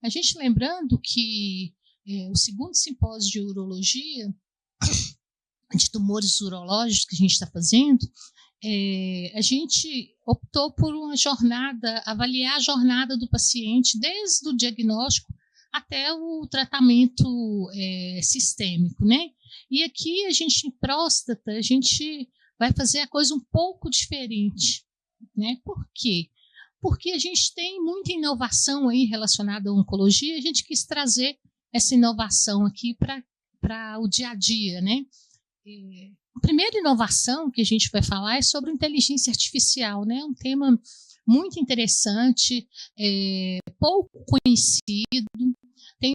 A gente lembrando que o segundo simpósio de urologia, de tumores urológicos que a gente está fazendo, a gente optou por uma jornada, avaliar a jornada do paciente desde o diagnóstico até o tratamento sistêmico, né? E aqui a gente, em próstata, a gente vai fazer a coisa um pouco diferente, né? Por quê? Porque a gente tem muita inovação aí relacionada à oncologia, a gente quis trazer essa inovação aqui para o dia a dia, né? A primeira inovação que a gente vai falar é sobre inteligência artificial, né? Um tema muito interessante, pouco conhecido. Tem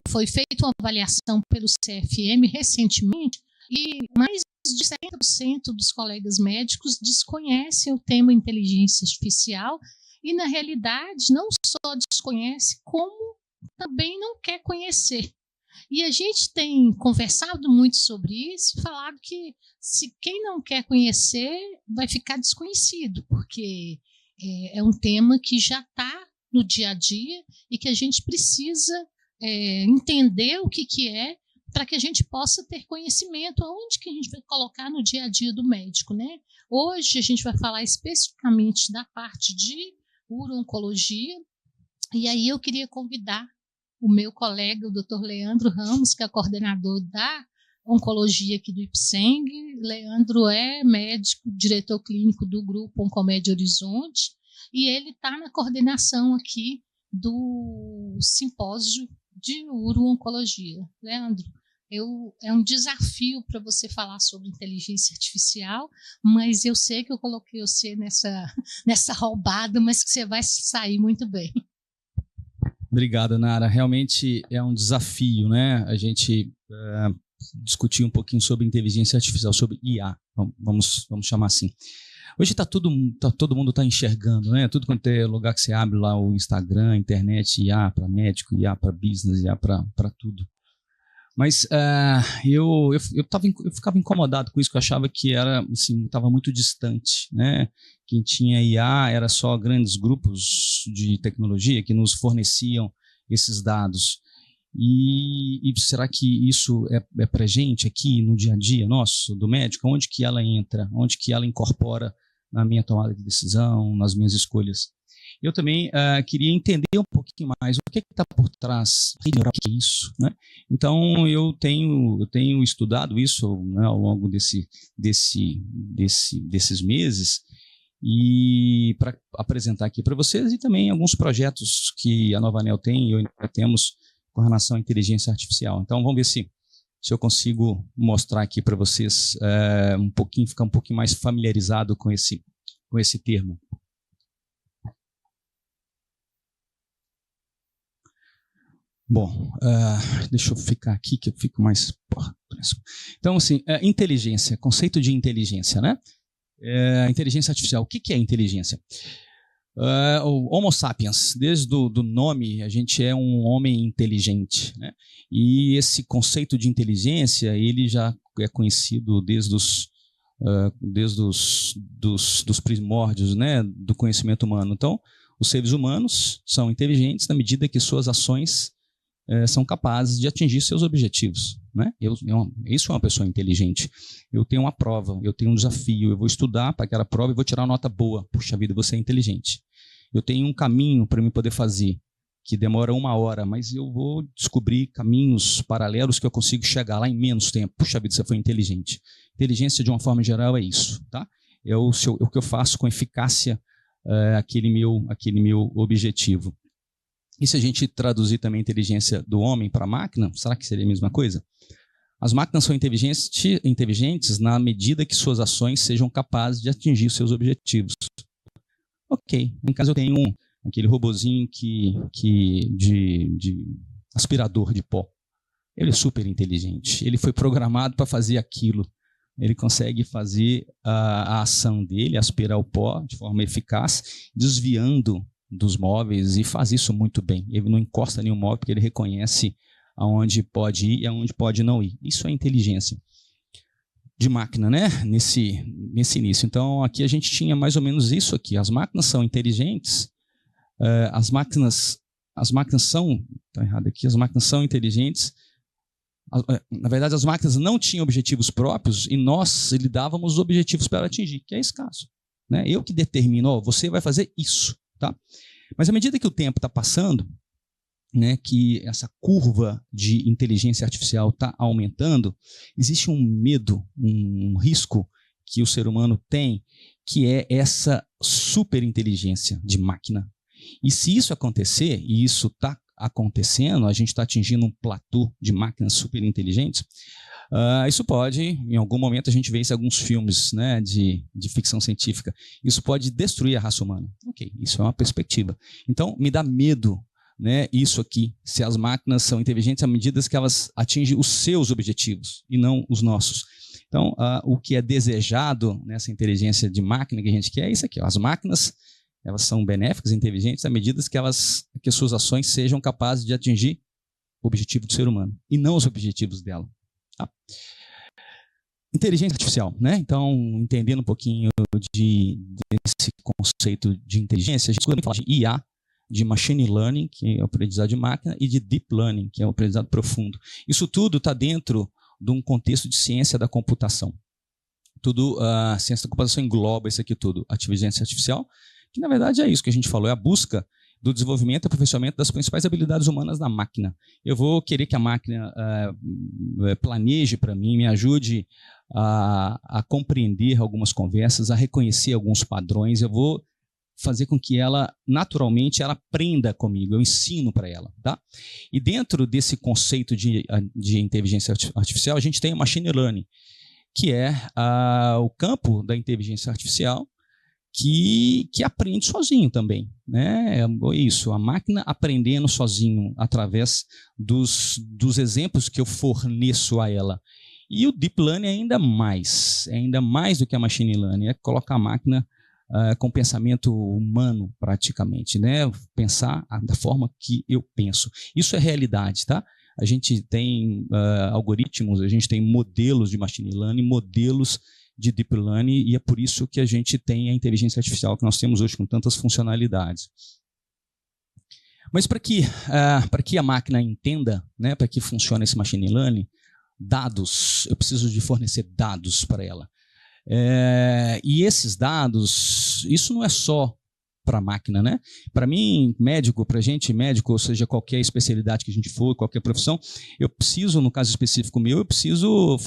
foi feita uma avaliação pelo CFM recentemente e mais de 70% dos colegas médicos desconhecem o tema inteligência artificial e, na realidade, não só desconhece, como também não quer conhecer. E a gente tem conversado muito sobre isso e falado que se quem não quer conhecer vai ficar desconhecido, porque é um tema que já está no dia a dia e que a gente precisa entender o que é para que a gente possa ter conhecimento aonde que a gente vai colocar no dia a dia do médico, né? Hoje a gente vai falar especificamente da parte de uro-oncologia e aí eu queria convidar o meu colega, o Dr. Leandro Ramos, que é coordenador da oncologia aqui do IPSENG. Leandro é médico, diretor clínico do grupo Oncomed Horizonte, e ele está na coordenação aqui do simpósio de uro-oncologia. Leandro, é um desafio para você falar sobre inteligência artificial, mas eu sei que eu coloquei você nessa roubada, mas que você vai sair muito bem. Obrigado, Nara. Realmente é um desafio, né? A gente discutir um pouquinho sobre inteligência artificial, sobre IA, vamos chamar assim. Hoje todo mundo está enxergando, né? Tudo quanto é lugar que você abre lá, o Instagram, internet, IA para médico, IA para business, IA para tudo. Mas eu ficava incomodado com isso, que eu achava que era, assim, estava muito distante, né? Quem tinha IA era só grandes grupos de tecnologia que nos forneciam esses dados. E será que isso é para a gente aqui no dia a dia nosso, do médico? Onde que ela entra? Onde que ela incorpora na minha tomada de decisão, nas minhas escolhas? Eu também queria entender um pouquinho mais o que está por trás, o que é isso, né? Então, eu tenho estudado isso, né, ao longo desses meses, e para apresentar aqui para vocês, e também alguns projetos que a Nova Anel tem e eu ainda temos com relação à inteligência artificial. Então, vamos ver se eu consigo mostrar aqui para vocês ficar um pouquinho mais familiarizado com esse termo. Bom, deixa eu ficar aqui que eu fico mais próximo. Então, assim, inteligência, conceito de inteligência, né? Inteligência artificial. O que é inteligência? O Homo sapiens, desde o nome, a gente é um homem inteligente, né? E esse conceito de inteligência, ele já é conhecido desde os primórdios, né, do conhecimento humano. Então, os seres humanos são inteligentes na medida que suas ações são capazes de atingir seus objetivos, né? Isso é uma pessoa inteligente. Eu tenho uma prova, eu tenho um desafio, eu vou estudar para aquela prova e vou tirar uma nota boa. Puxa vida, você é inteligente. Eu tenho um caminho para mim poder fazer, que demora 1 hora, mas eu vou descobrir caminhos paralelos que eu consigo chegar lá em menos tempo. Puxa vida, você foi inteligente. Inteligência, de uma forma geral, é isso, tá? É o que eu faço com eficácia aquele meu objetivo. E se a gente traduzir também a inteligência do homem para a máquina, será que seria a mesma coisa? As máquinas são inteligentes na medida que suas ações sejam capazes de atingir seus objetivos. Ok, em caso eu tenho aquele robozinho de aspirador de pó. Ele é super inteligente, ele foi programado para fazer aquilo. Ele consegue fazer a ação dele, aspirar o pó de forma eficaz, desviando dos móveis, e faz isso muito bem. Ele não encosta nenhum móvel porque ele reconhece aonde pode ir e aonde pode não ir. Isso é inteligência de máquina, né? Nesse início. Então, aqui a gente tinha mais ou menos isso aqui. As máquinas são inteligentes As máquinas são, tá errado aqui, as máquinas são inteligentes. Na verdade, as máquinas não tinham objetivos próprios e nós lhe dávamos os objetivos para atingir, que é esse caso, né? Eu que determino, você vai fazer isso, tá? Mas à medida que o tempo está passando, né, que essa curva de inteligência artificial está aumentando, existe um medo, um risco que o ser humano tem, que é essa superinteligência de máquina. E se isso acontecer, e isso está acontecendo, a gente está atingindo um platô de máquinas superinteligentes, isso pode, em algum momento a gente vê isso em alguns filmes, né, de ficção científica, isso pode destruir a raça humana. Ok, isso é uma perspectiva. Então, me dá medo, né, isso aqui, se as máquinas são inteligentes à medida que elas atingem os seus objetivos e não os nossos. Então, o que é desejado nessa inteligência de máquina que a gente quer é isso aqui. Ó. As máquinas, elas são benéficas, inteligentes, à medida que as suas ações sejam capazes de atingir o objetivo do ser humano e não os objetivos dela. Tá? Inteligência artificial, né? Então, entendendo um pouquinho desse conceito de inteligência, a gente também fala de IA, de machine learning, que é o aprendizado de máquina, e de deep learning, que é o aprendizado profundo. Isso tudo está dentro de um contexto de ciência da computação. A ciência da computação engloba isso aqui tudo. A inteligência artificial, que na verdade é isso que a gente falou, é a busca do desenvolvimento e aperfeiçoamento das principais habilidades humanas na máquina. Eu vou querer que a máquina planeje para mim, me ajude a compreender algumas conversas, a reconhecer alguns padrões, eu vou fazer com que ela, naturalmente, ela aprenda comigo, eu ensino para ela, tá? E dentro desse conceito de inteligência artificial, a gente tem o machine learning, que é o campo da inteligência artificial que aprende sozinho também, né? É isso, a máquina aprendendo sozinho através dos exemplos que eu forneço a ela. E o deep learning ainda mais do que a machine learning, é colocar a máquina com pensamento humano praticamente, né? Pensar da forma que eu penso. Isso é realidade, tá? A gente tem algoritmos, a gente tem modelos de machine learning, modelos de deep learning, e é por isso que a gente tem a inteligência artificial que nós temos hoje com tantas funcionalidades. Mas para que a máquina entenda, né, para que funcione esse machine learning, eu preciso de fornecer dados para ela. E esses dados, isso não é só para a máquina, né? Para mim, médico, para a gente, médico, ou seja, qualquer especialidade que a gente for, qualquer profissão, eu preciso, no caso específico meu, eu preciso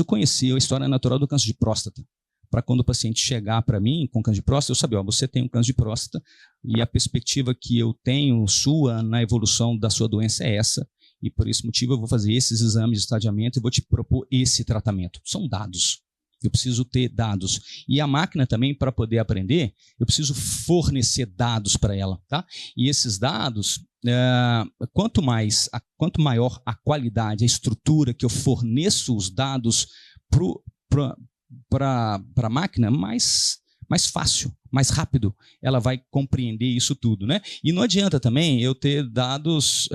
conhecer a história natural do câncer de próstata. Para quando o paciente chegar para mim com câncer de próstata, eu saber, você tem um câncer de próstata e a perspectiva que eu tenho sua na evolução da sua doença é essa, e por esse motivo eu vou fazer esses exames de estadiamento e vou te propor esse tratamento. São dados. Eu preciso ter dados. E a máquina também, para poder aprender, eu preciso fornecer dados para ela. Tá? E esses dados, quanto maior a qualidade, a estrutura que eu forneço os dados para a máquina, mais fácil, mais rápido ela vai compreender isso tudo. Né? E não adianta também eu ter dados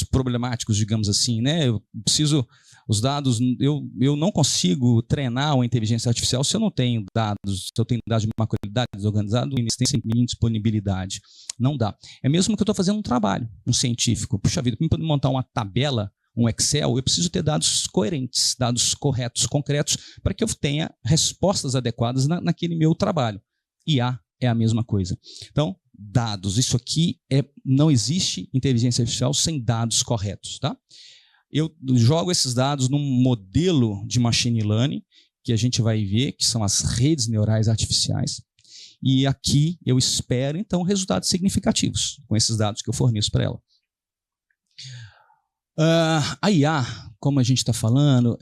problemáticos, digamos assim. Né? Eu preciso... Os dados, eu não consigo treinar uma inteligência artificial se eu não tenho dados, se eu tenho dados de má qualidade, desorganizado, em disponibilidade. Não dá. É mesmo que eu estou fazendo um trabalho, um científico. Puxa vida, para poder montar uma tabela, um Excel, eu preciso ter dados coerentes, dados corretos, concretos, para que eu tenha respostas adequadas naquele meu trabalho. IA é a mesma coisa. Então, dados. Isso aqui não existe inteligência artificial sem dados corretos, tá? Eu jogo esses dados num modelo de machine learning, que a gente vai ver, que são as redes neurais artificiais, e aqui eu espero, então, resultados significativos com esses dados que eu forneço para ela. A IA, como a gente está falando,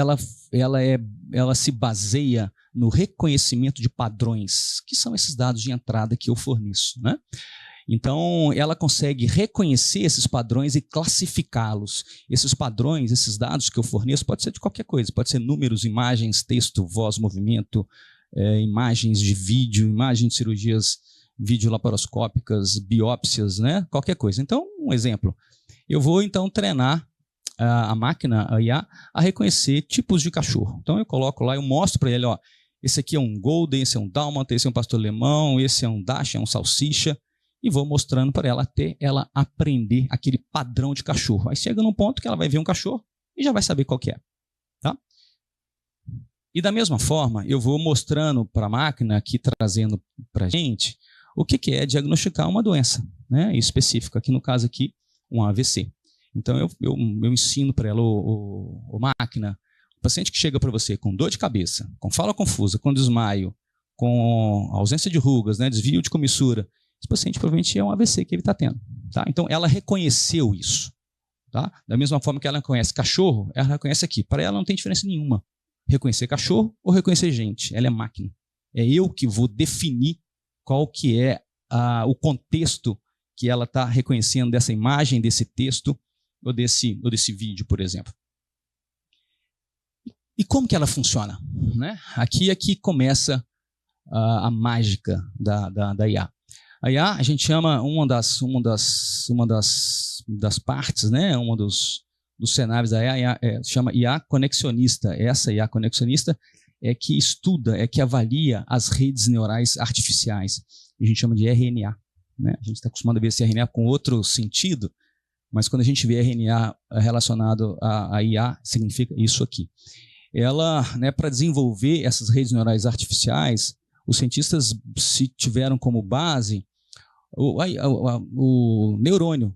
ela se baseia no reconhecimento de padrões, que são esses dados de entrada que eu forneço, né? Então, ela consegue reconhecer esses padrões e classificá-los. Esses padrões, esses dados que eu forneço, pode ser de qualquer coisa. Pode ser números, imagens, texto, voz, movimento, imagens de vídeo, imagens de cirurgias videolaparoscópicas, biópsias, né? Qualquer coisa. Então, um exemplo. Eu vou, então, treinar a máquina, a IA, a reconhecer tipos de cachorro. Então, eu coloco lá, eu mostro para ele, ó, esse aqui é um golden, esse é um dálmata, esse é um pastor alemão, esse é um dacha, é um salsicha, e vou mostrando para ela até ela aprender aquele padrão de cachorro. Aí chega num ponto que ela vai ver um cachorro e já vai saber qual que é. Tá? E da mesma forma, eu vou mostrando para a máquina, aqui trazendo para a gente, o que é diagnosticar uma doença, né, específica. Aqui no caso aqui, um AVC. Então eu ensino para ela, o máquina, o paciente que chega para você com dor de cabeça, com fala confusa, com desmaio, com ausência de rugas, né, desvio de comissura, esse paciente provavelmente é um AVC que ele está tendo. Tá? Então ela reconheceu isso. Tá? Da mesma forma que ela reconhece cachorro, ela reconhece aqui. Para ela não tem diferença nenhuma reconhecer cachorro ou reconhecer gente. Ela é máquina. É eu que vou definir qual que é o contexto que ela está reconhecendo dessa imagem, desse texto ou desse vídeo, por exemplo. E como que ela funciona? Né? Aqui começa a mágica da IA. A IA, a gente chama uma das partes, né? dos cenários da IA, chama IA conexionista. Essa IA conexionista é que estuda, é que avalia as redes neurais artificiais. A gente chama de RNA. Né? A gente está acostumado a ver esse RNA com outro sentido, mas quando a gente vê RNA relacionado a IA, significa isso aqui. Ela, né, para desenvolver essas redes neurais artificiais, os cientistas se tiveram como base o neurônio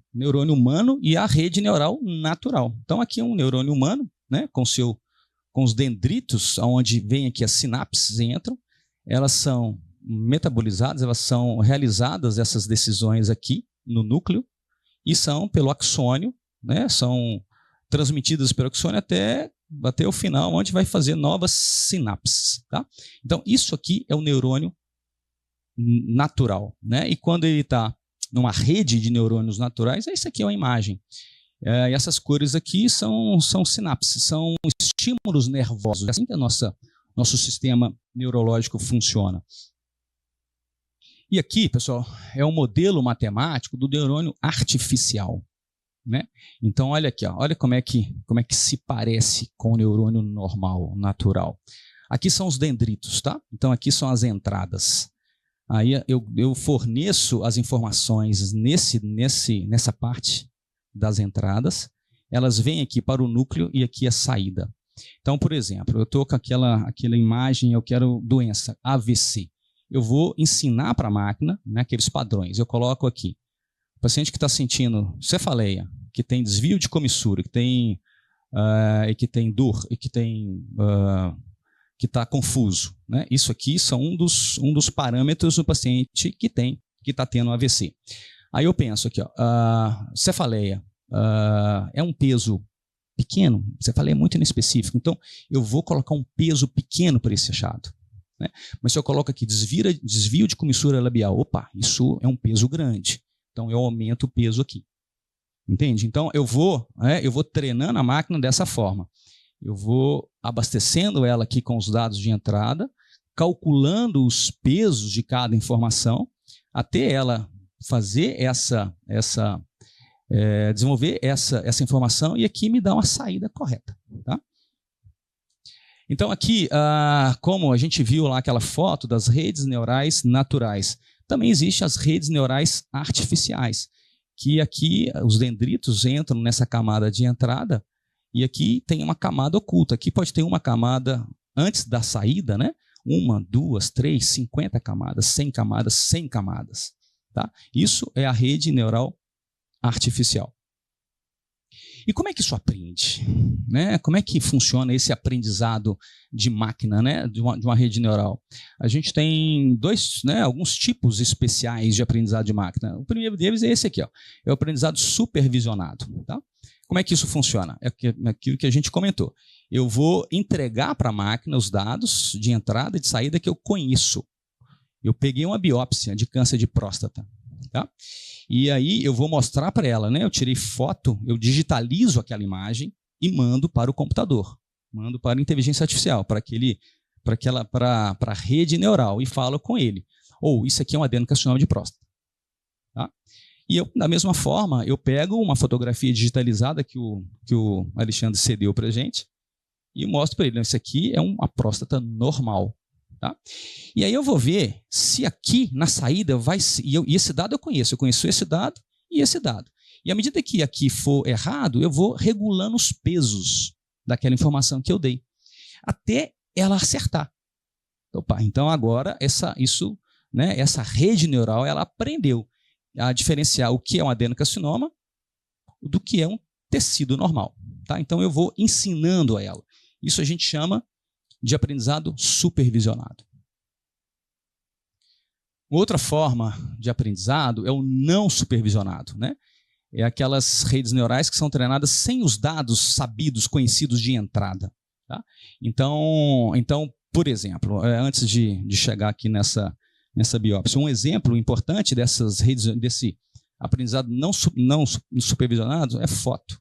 humano e a rede neural natural. Então aqui é um neurônio humano, né, com os dendritos, onde vem aqui as sinapses entram, elas são metabolizadas, elas são realizadas essas decisões aqui no núcleo e são pelo axônio, né, são transmitidas pelo axônio até o final, onde vai fazer novas sinapses. Tá? Então isso aqui é o neurônio natural, né? E quando ele está numa rede de neurônios naturais, isso aqui é uma imagem. E essas cores aqui são sinapses, são estímulos nervosos. É assim que nosso sistema neurológico funciona. E aqui, pessoal, é um modelo matemático do neurônio artificial. Né? Então, olha aqui, ó, olha como é que se parece com o neurônio normal, natural. Aqui são os dendritos, tá? Então, aqui são as entradas. Aí eu forneço as informações nessa parte das entradas, elas vêm aqui para o núcleo e aqui a saída. Então, por exemplo, eu estou com aquela imagem, eu quero doença, AVC. Eu vou ensinar para a máquina, né, aqueles padrões. Eu coloco aqui, o paciente que está sentindo cefaleia, que tem desvio de comissura, que tem dor e que está confuso. Né? Isso aqui são um dos parâmetros do paciente que está tendo AVC. Aí eu penso aqui, cefaleia é um peso pequeno, cefaleia é muito inespecífico, então eu vou colocar um peso pequeno para esse achado. Né? Mas se eu coloco aqui desvio de comissura labial, opa, isso é um peso grande, então eu aumento o peso aqui. Entende? Então eu vou treinando a máquina dessa forma. Eu vou abastecendo ela aqui com os dados de entrada, calculando os pesos de cada informação, até ela fazer desenvolver essa informação e aqui me dá uma saída correta. Tá? Então aqui, como a gente viu lá aquela foto das redes neurais naturais, também existem as redes neurais artificiais, que aqui os dendritos entram nessa camada de entrada e aqui tem uma camada oculta. Aqui pode ter uma camada antes da saída, né? 1, 2, 3, 50 camadas, 100 camadas, 100 camadas. Tá? Isso é a rede neural artificial. E como é que isso aprende? Né? Como é que funciona esse aprendizado de máquina, né? de uma rede neural? A gente tem alguns tipos especiais de aprendizado de máquina. O primeiro deles é esse aqui, ó, é o aprendizado supervisionado. Tá? Como é que isso funciona? É aquilo que a gente comentou. Eu vou entregar para a máquina os dados de entrada e de saída que eu conheço. Eu peguei uma biópsia de câncer de próstata. Tá? E aí eu vou mostrar para ela, né? Eu tirei foto, eu digitalizo aquela imagem e mando para o computador. Mando para a inteligência artificial, para a rede neural e falo com ele. Isso aqui é um adenocarcinoma de próstata. Tá? E eu, da mesma forma, eu pego uma fotografia digitalizada que o Alexandre cedeu para a gente e mostro para ele, isso aqui é uma próstata normal. Tá? E aí eu vou ver se aqui na saída vai... E esse dado eu conheço esse dado e esse dado. E à medida que aqui for errado, eu vou regulando os pesos daquela informação que eu dei, até ela acertar. Opa, então agora essa rede neural ela aprendeu a diferenciar o que é um adenocarcinoma do que é um tecido normal. Tá? Então eu vou ensinando a ela. Isso a gente chama de aprendizado supervisionado. Outra forma de aprendizado é o não supervisionado, né? É aquelas redes neurais que são treinadas sem os dados sabidos, conhecidos de entrada. Tá? Então, por exemplo, antes de chegar aqui nessa biópsia, um exemplo importante dessas redes, desse aprendizado não supervisionado é foto.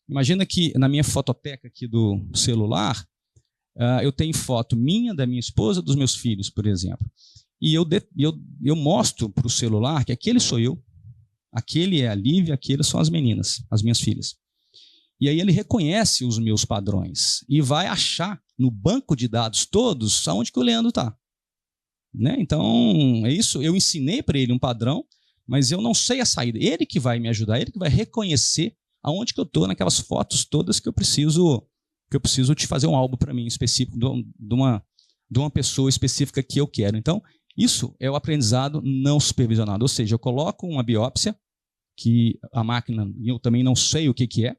Imagina que na minha fototeca aqui do celular, eu tenho foto minha, da minha esposa, dos meus filhos, por exemplo. E eu mostro para o celular que aquele sou eu, aquele é a Lívia, aqueles são as meninas, as minhas filhas. E aí ele reconhece os meus padrões e vai achar no banco de dados todos aonde que o Leandro está. Né? Então, é isso. Eu ensinei para ele um padrão, mas eu não sei a saída. Ele que vai me ajudar, ele que vai reconhecer aonde que eu estou naquelas fotos todas que eu preciso te fazer um álbum para mim específico de uma pessoa específica que eu quero. Então, isso é o aprendizado não supervisionado. Ou seja, eu coloco uma biópsia que a máquina, eu também não sei o que é,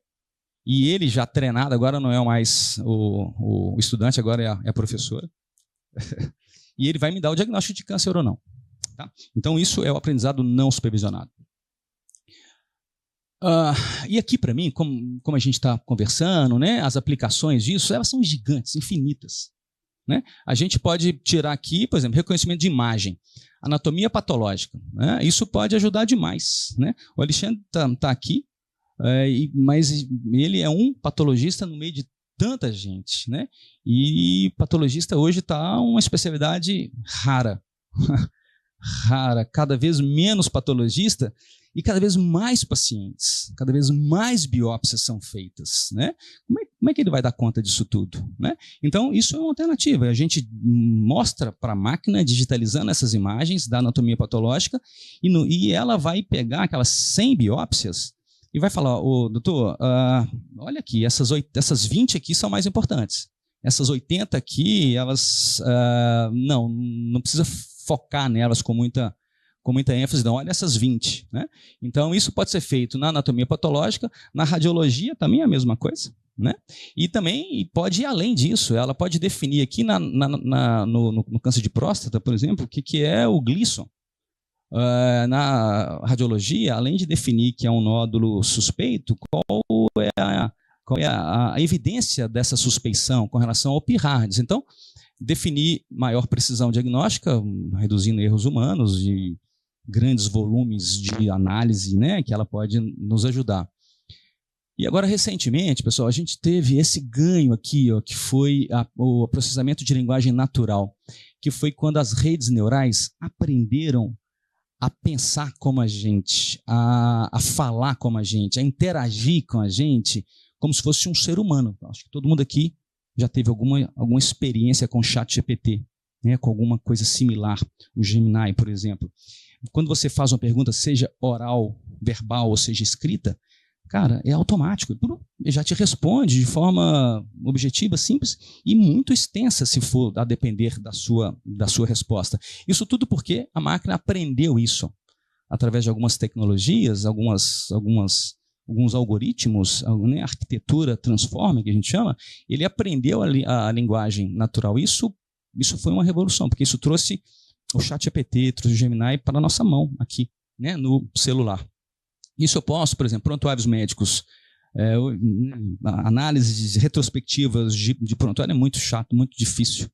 e ele já treinado, agora não é mais o estudante, agora é a professora, e ele vai me dar o diagnóstico de câncer ou não. Tá? Então, isso é o aprendizado não supervisionado. E aqui, para mim, como a gente está conversando, né, as aplicações disso, elas são gigantes, infinitas. Né? A gente pode tirar aqui, por exemplo, reconhecimento de imagem, anatomia patológica. Né? Isso pode ajudar demais. Né? O Alexandre está aqui, mas ele é um patologista no meio de tanta gente. Né? E patologista hoje está uma especialidade rara. Rara, cada vez menos patologista e cada vez mais pacientes, cada vez mais biópsias são feitas. Né? Como é que ele vai dar conta disso tudo? Né? Então, isso é uma alternativa. A gente mostra para a máquina, digitalizando essas imagens da anatomia patológica, e ela vai pegar aquelas 100 biópsias e vai falar, doutor, olha aqui, essas 20 aqui são mais importantes. Essas 80 aqui, elas não precisa focar nelas com muita ênfase, não. Olha essas 20. Né? Então, isso pode ser feito na anatomia patológica, na radiologia também é a mesma coisa. Né? E também pode ir além disso, ela pode definir aqui no câncer de próstata, por exemplo, o que é o Gleason. Na radiologia, além de definir que é um nódulo suspeito, qual é a evidência dessa suspeição com relação ao PIRARDS. Então, definir maior precisão diagnóstica, reduzindo erros humanos e grandes volumes de análise, né, que ela pode nos ajudar. E agora, recentemente, pessoal, a gente teve esse ganho aqui, que foi o processamento de linguagem natural, que foi quando as redes neurais aprenderam a pensar como a gente, a falar como a gente, a interagir com a gente, como se fosse um ser humano. Acho que todo mundo aqui já teve alguma experiência com o ChatGPT, né, com alguma coisa similar, o Gemini, por exemplo. Quando você faz uma pergunta, seja oral, verbal ou seja escrita, cara, é automático. Ele já te responde de forma objetiva, simples e muito extensa, se for a depender da sua resposta. Isso tudo porque a máquina aprendeu isso através de algumas tecnologias, alguns algoritmos, né, arquitetura transformer, que a gente chama. Ele aprendeu a linguagem natural. Isso foi uma revolução, porque isso trouxe o ChatGPT, trouxe o Gemini para a nossa mão aqui, né, no celular. Isso eu posso, por exemplo, prontuários médicos, análises retrospectivas de prontuário é muito chato, muito difícil.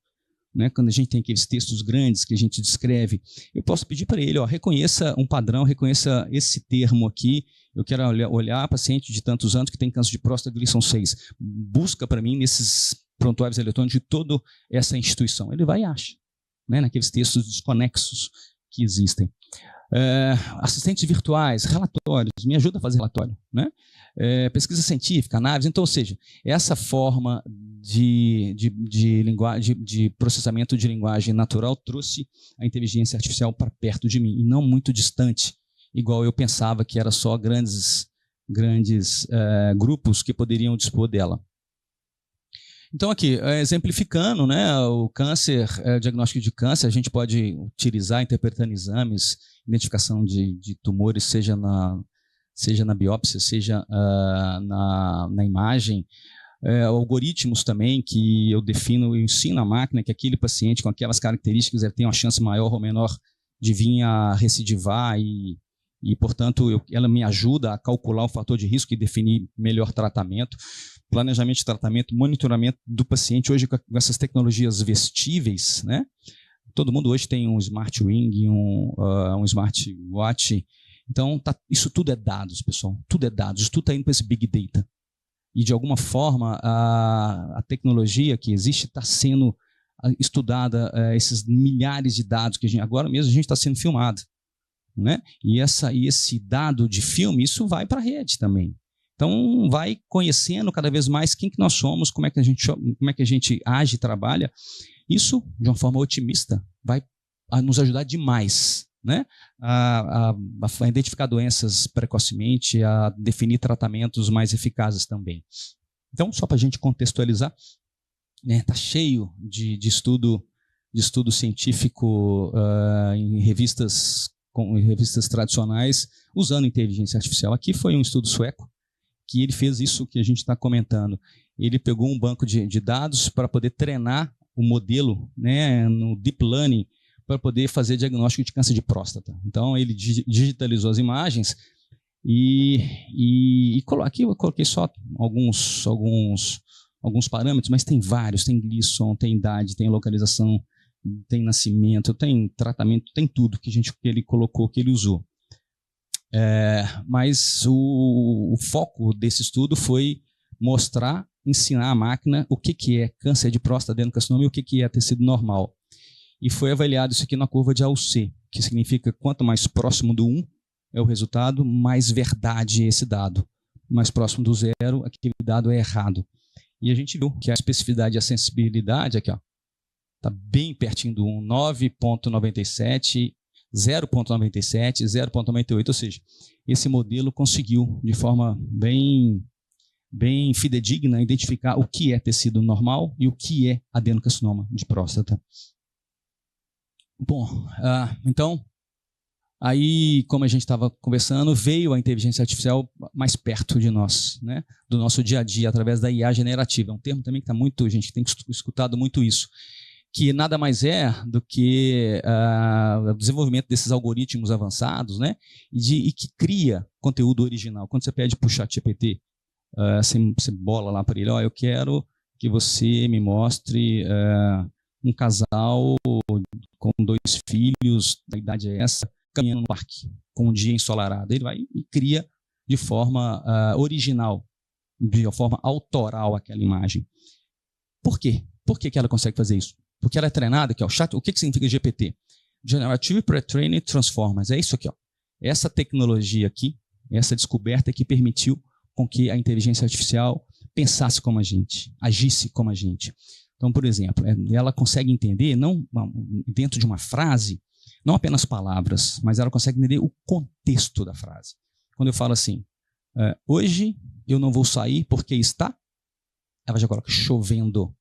Né? Quando a gente tem aqueles textos grandes que a gente descreve, eu posso pedir para ele, reconheça um padrão, reconheça esse termo aqui, eu quero olhar paciente de tantos anos que tem câncer de próstata, Gleason 6. Busca para mim nesses prontuários eletrônicos de toda essa instituição. Ele vai e acha, né? Naqueles textos desconexos que existem. Assistentes virtuais, relatórios, me ajuda a fazer relatório, né? Pesquisa científica, análise, então, ou seja, essa forma de processamento de linguagem natural trouxe a inteligência artificial para perto de mim, e não muito distante, igual eu pensava que era só grandes grupos que poderiam dispor dela. Então, aqui, exemplificando, né, o câncer, diagnóstico de câncer, a gente pode utilizar interpretando exames, identificação de tumores, seja na biópsia, seja na imagem. Algoritmos também que eu defino e ensino à máquina que aquele paciente com aquelas características ele tem uma chance maior ou menor de vir a recidivar e portanto, ela me ajuda a calcular o fator de risco e definir melhor tratamento. Planejamento de tratamento, monitoramento do paciente. Hoje, com essas tecnologias vestíveis, né? Todo mundo hoje tem um smart ring, um smartwatch. Então, isso tudo é dados, pessoal. Tudo é dados. Isso tudo está indo para esse big data. E, de alguma forma, a tecnologia que existe está sendo estudada, esses milhares de dados que agora mesmo a gente está sendo filmado, né? E esse dado de filme, isso vai para a rede também. Então, vai conhecendo cada vez mais quem que nós somos, como é que a gente age e trabalha. Isso, de uma forma otimista, vai nos ajudar demais, né? A identificar doenças precocemente, a definir tratamentos mais eficazes também. Então, só para a gente contextualizar, né, tá cheio de estudo científico em revistas tradicionais usando inteligência artificial. Aqui foi um estudo sueco que ele fez isso que a gente está comentando. Ele pegou um banco de dados para poder treinar o modelo, né, no deep learning, para poder fazer diagnóstico de câncer de próstata. Então, ele digitalizou as imagens e aqui eu coloquei só alguns parâmetros, mas tem vários, tem Gleason, tem idade, tem localização, tem nascimento, tem tratamento, tem tudo que ele colocou, que ele usou. Mas o foco desse estudo foi ensinar a máquina o que é câncer de próstata, adenocarcinoma e o que é tecido normal. E foi avaliado isso aqui na curva de AUC, que significa quanto mais próximo do 1 é o resultado, mais verdade é esse dado. Mais próximo do 0, aquele dado é errado. E a gente viu que a especificidade e a sensibilidade aqui, está bem pertinho do 1, 9,97, 0,97, 0,98, ou seja, esse modelo conseguiu, de forma bem fidedigna, identificar o que é tecido normal e o que é adenocarcinoma de próstata. Bom, então, aí, como a gente estava conversando, veio a inteligência artificial mais perto de nós, né? Do nosso dia a dia, através da IA generativa. É um termo também que a gente tem escutado muito isso, que nada mais é do que o desenvolvimento desses algoritmos avançados, né? E que cria conteúdo original. Quando você pede para o ChatGPT, você bola lá para ele, eu quero que você me mostre um casal com 2 filhos, da idade é essa, caminhando no parque, com um dia ensolarado. Ele vai e cria de forma original, de uma forma autoral aquela imagem. Por quê? Por que ela consegue fazer isso? Porque ela é treinada, que é o chat. O que significa GPT? Generative Pre-trained Transformers. É isso aqui. Essa tecnologia aqui, essa descoberta que permitiu com que a inteligência artificial pensasse como a gente, agisse como a gente. Então, por exemplo, ela consegue entender, não dentro de uma frase, não apenas palavras, mas ela consegue entender o contexto da frase. Quando eu falo assim, hoje eu não vou sair porque está, ela já coloca chovendo.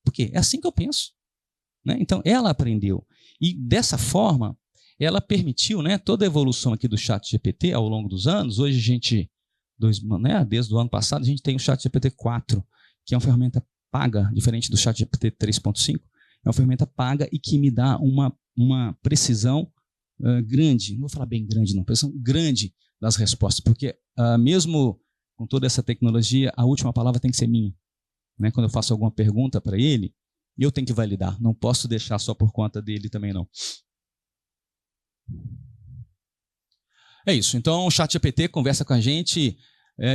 Por quê? É assim que eu penso. Né? Então, ela aprendeu. E dessa forma, ela permitiu, né, toda a evolução aqui do ChatGPT ao longo dos anos. Hoje a gente, desde o ano passado, a gente tem o ChatGPT 4, que é uma ferramenta paga, diferente do ChatGPT 3.5. É uma ferramenta paga e que me dá uma precisão grande. Não vou falar bem grande, não. Precisão grande das respostas. Porque mesmo com toda essa tecnologia, a última palavra tem que ser minha. Né? Quando eu faço alguma pergunta para ele, eu tenho que validar. Não posso deixar só por conta dele também, não. É isso. Então, o ChatGPT conversa com a gente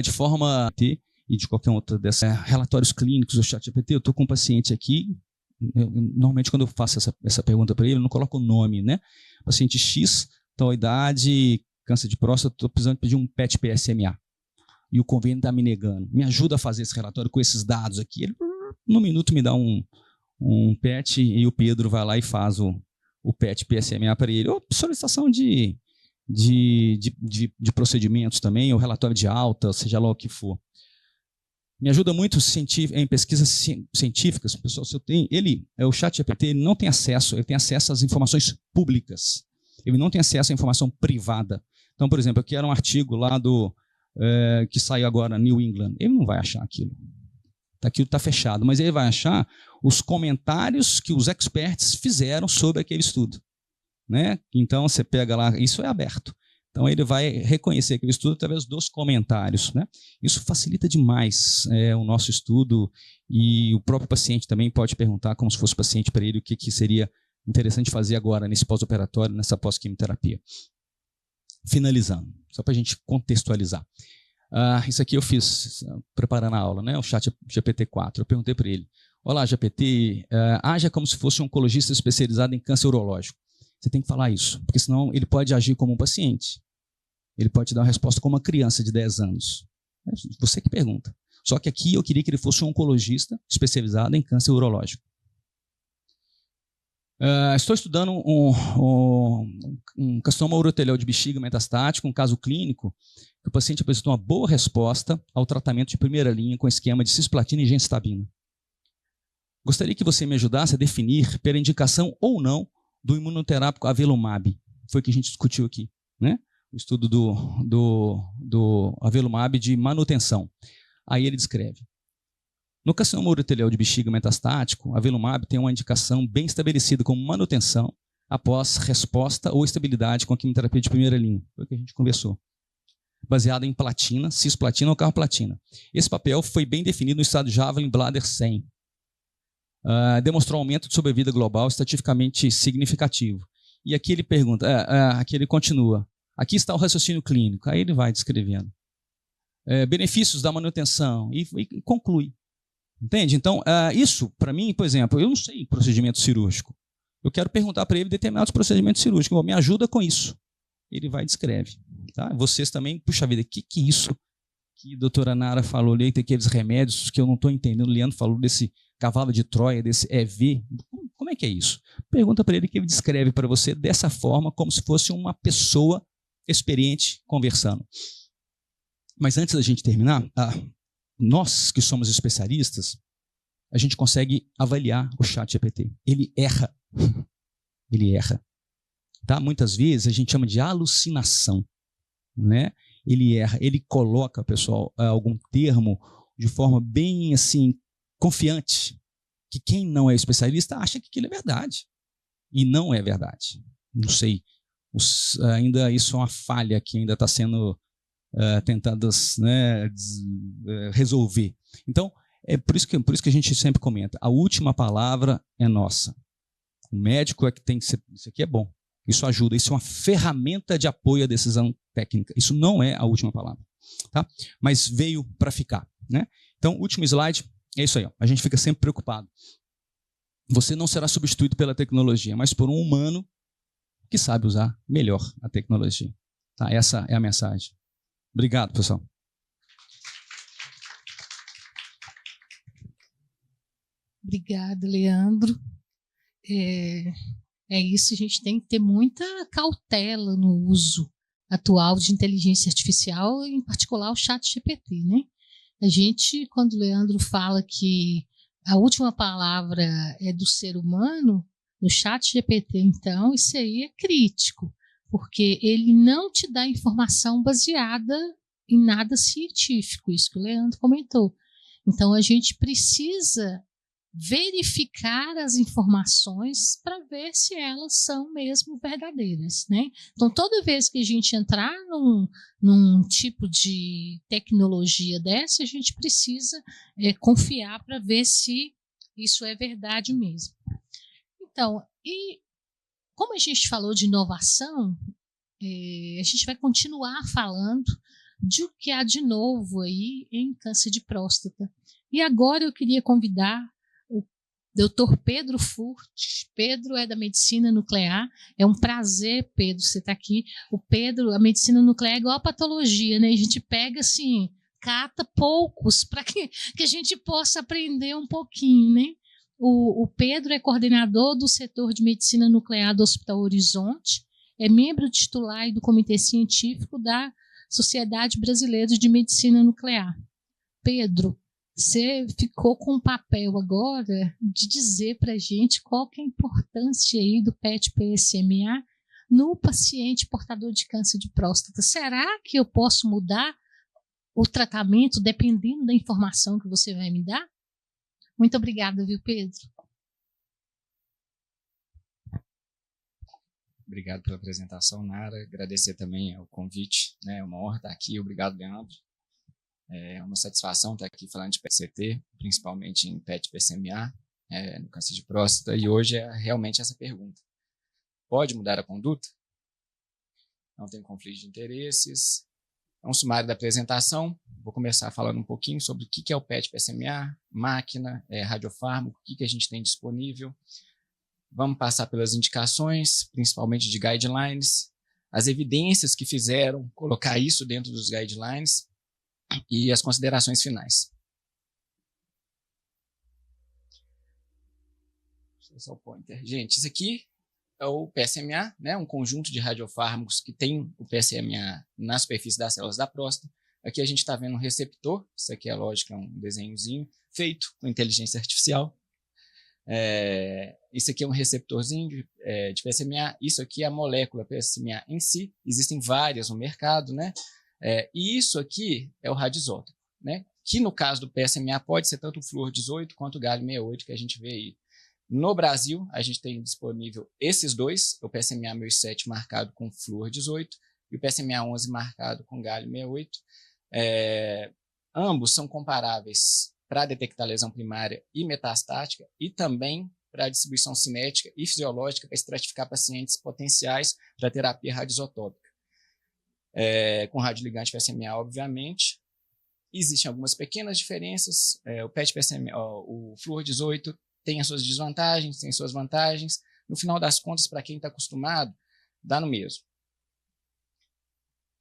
de forma... E de qualquer outra dessas relatórios clínicos do ChatGPT. Eu estou com um paciente aqui, normalmente quando eu faço essa pergunta para ele, eu não coloco o nome, né? Paciente X, tal idade, câncer de próstata, estou precisando pedir um PET PSMA. E o convênio está me negando. Me ajuda a fazer esse relatório com esses dados aqui. Ele, no minuto, me dá um PET e o Pedro vai lá e faz o PET PSMA para ele. Ou solicitação de procedimentos também, ou relatório de alta, seja lá o que for. Me ajuda muito em pesquisas científicas. Pessoal, se eu tenho, o ChatGPT, ele não tem acesso, ele tem acesso às informações públicas. Ele não tem acesso à informação privada. Então, por exemplo, eu quero um artigo lá que saiu agora, New England. Ele não vai achar aquilo. Aquilo está fechado, mas ele vai achar os comentários que os experts fizeram sobre aquele estudo. Né? Então, você pega lá, isso é aberto. Então, ele vai reconhecer aquele estudo através dos comentários. Né? Isso facilita demais o nosso estudo e o próprio paciente também pode perguntar, como se fosse paciente para ele, o que seria interessante fazer agora nesse pós-operatório, nessa pós-quimioterapia. Finalizando, só para a gente contextualizar. Isso aqui eu fiz preparando a aula, né? O chat GPT-4. Eu perguntei para ele, olá, GPT, haja como se fosse um oncologista especializado em câncer urológico. Você tem que falar isso, porque senão ele pode agir como um paciente. Ele pode te dar uma resposta como uma criança de 10 anos. É você que pergunta. Só que aqui eu queria que ele fosse um oncologista especializado em câncer urológico. Estou estudando um carcinoma urotelial de bexiga metastático, um caso clínico, que o paciente apresentou uma boa resposta ao tratamento de primeira linha com esquema de cisplatina e gemcitabina. Gostaria que você me ajudasse a definir pela indicação ou não do imunoterápico avelumab. Foi o que a gente discutiu aqui, né? O estudo do avelumab de manutenção. Aí ele descreve. No carcinoma urotelial de bexiga metastático, avelumab tem uma indicação bem estabelecida como manutenção após resposta ou estabilidade com a quimioterapia de primeira linha. Foi o que a gente conversou. Baseado em platina, cisplatina ou carboplatina. Esse papel foi bem definido no estado Javelin Bladder 100. Demonstrou um aumento de sobrevida global estatisticamente significativo. E aqui ele pergunta, aqui ele continua. Aqui está o raciocínio clínico. Aí ele vai descrevendo. Benefícios da manutenção e conclui. Entende? Então, isso, para mim, por exemplo, eu não sei procedimento cirúrgico. Eu quero perguntar para ele determinados procedimentos cirúrgicos. Me ajuda com isso. Ele vai e descreve. Tá? Vocês também, puxa vida, o que é isso que a doutora Nara falou ali, tem aqueles remédios que eu não estou entendendo. O Leandro falou desse cavalo de Troia, desse EV. Como é que é isso? Pergunta para ele que ele descreve para você dessa forma, como se fosse uma pessoa experiente conversando. Mas antes da gente terminar, nós que somos especialistas, a gente consegue avaliar o ChatGPT. Ele erra. Ele erra. Tá? Muitas vezes a gente chama de alucinação. Né? Ele erra. Ele coloca, pessoal, algum termo de forma bem assim, confiante, que quem não é especialista acha que aquilo é verdade. E não é verdade. Não sei. Ainda isso é uma falha que ainda está sendo tentadas, né, resolver. Então, é por isso que a gente sempre comenta, a última palavra é nossa. O médico é que tem que ser, isso aqui é bom, isso ajuda, isso é uma ferramenta de apoio à decisão técnica, isso não é a última palavra. Tá? Mas veio para ficar. Né? Então, último slide, é isso aí, ó. A gente fica sempre preocupado. Você não será substituído pela tecnologia, mas por um humano que sabe usar melhor a tecnologia. Tá? Essa é a mensagem. Obrigado, pessoal. Obrigada, Leandro. É isso, a gente tem que ter muita cautela no uso atual de inteligência artificial, em particular o ChatGPT, né? A gente, quando o Leandro fala que a última palavra é do ser humano, no ChatGPT, então, isso aí é crítico, porque ele não te dá informação baseada em nada científico, isso que o Leandro comentou. Então, a gente precisa verificar as informações para ver se elas são mesmo verdadeiras, né? Então, toda vez que a gente entrar num tipo de tecnologia dessa, a gente precisa confiar para ver se isso é verdade mesmo. Então, e como a gente falou de inovação, a gente vai continuar falando de o que há de novo aí em câncer de próstata. E agora eu queria convidar o Dr. Pedro Furt. Pedro é da medicina nuclear. É um prazer, Pedro, você está aqui. O Pedro, a medicina nuclear é igual a patologia, né? A gente pega assim, cata poucos para que a gente possa aprender um pouquinho, né? O Pedro é coordenador do setor de medicina nuclear do Hospital Horizonte, é membro titular do Comitê Científico da Sociedade Brasileira de Medicina Nuclear. Pedro, você ficou com o papel agora de dizer para a gente qual que é a importância aí do PET-PSMA no paciente portador de câncer de próstata. Será que eu posso mudar o tratamento dependendo da informação que você vai me dar? Muito obrigada, viu, Pedro? Obrigado pela apresentação, Nara. Agradecer também o convite, né? É uma honra estar aqui. Obrigado, Leandro. É uma satisfação estar aqui falando de PET-CT, principalmente em PET-PSMA, no câncer de próstata, e hoje é realmente essa pergunta. Pode mudar a conduta? Não tem conflito de interesses? É um sumário da apresentação. Vou começar falando um pouquinho sobre o que é o PET-PSMA, máquina, radiofármaco, o que a gente tem disponível. Vamos passar pelas indicações, principalmente de guidelines, as evidências que fizeram colocar isso dentro dos guidelines e as considerações finais. Deixa eu só o pointer. Gente, isso aqui é o PSMA, né, um conjunto de radiofármacos que tem o PSMA na superfície das células da próstata. Aqui a gente está vendo um receptor, isso aqui é lógico, é um desenhozinho feito com inteligência artificial. Isso aqui é um receptorzinho de PSMA, isso aqui é a molécula PSMA em si, existem várias no mercado, né? E isso aqui é o radioisótopo, né? Que no caso do PSMA pode ser tanto o flúor 18 quanto o galho 68 que a gente vê aí. No Brasil, a gente tem disponível esses dois, o PSMA 1007 marcado com flúor 18 e o PSMA 11 marcado com galho 68. Ambos são comparáveis para detectar lesão primária e metastática e também para distribuição cinética e fisiológica para estratificar pacientes potenciais para terapia radioisotópica. Com radioligante PSMA, obviamente. Existem algumas pequenas diferenças. O PET-PSMA, o flúor 18 tem as suas desvantagens, tem suas vantagens. No final das contas, para quem está acostumado, dá no mesmo.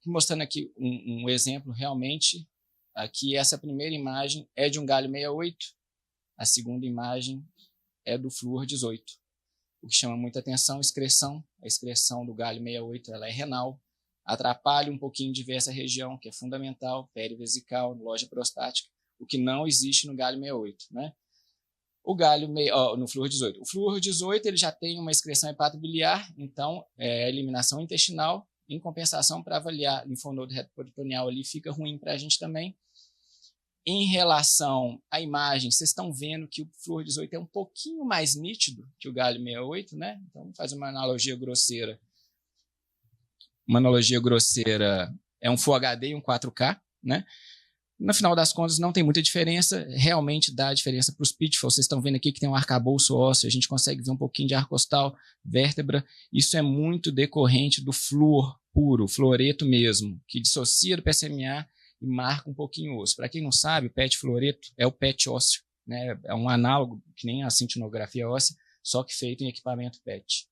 Mostrando aqui um exemplo realmente. Aqui essa primeira imagem é de um galho 68, a segunda imagem é do flúor 18. O que chama muita atenção, a excreção do galho 68 ela é renal, atrapalha um pouquinho de ver essa região, que é fundamental, perivesical, loja prostática, o que não existe no galho 68, né? No flúor 18. O flúor 18 ele já tem uma excreção hepatobiliar, então a eliminação intestinal, em compensação, para avaliar linfonodo retroperitoneal ali fica ruim para a gente também. Em relação à imagem, vocês estão vendo que o flúor 18 é um pouquinho mais nítido que o galho 68, né? Então, vamos fazer uma analogia grosseira. Uma analogia grosseira é um Full HD e um 4K, né? No final das contas, não tem muita diferença, realmente dá diferença para os pitfalls. Vocês estão vendo aqui que tem um arcabouço ósseo, a gente consegue ver um pouquinho de arcostal, vértebra. Isso é muito decorrente do flúor puro, fluoreto mesmo, que dissocia do PSMA e marca um pouquinho o osso. Para quem não sabe, o PET fluoreto é o PET ósseo, né? É um análogo que nem a cintinografia óssea, só que feito em equipamento PET.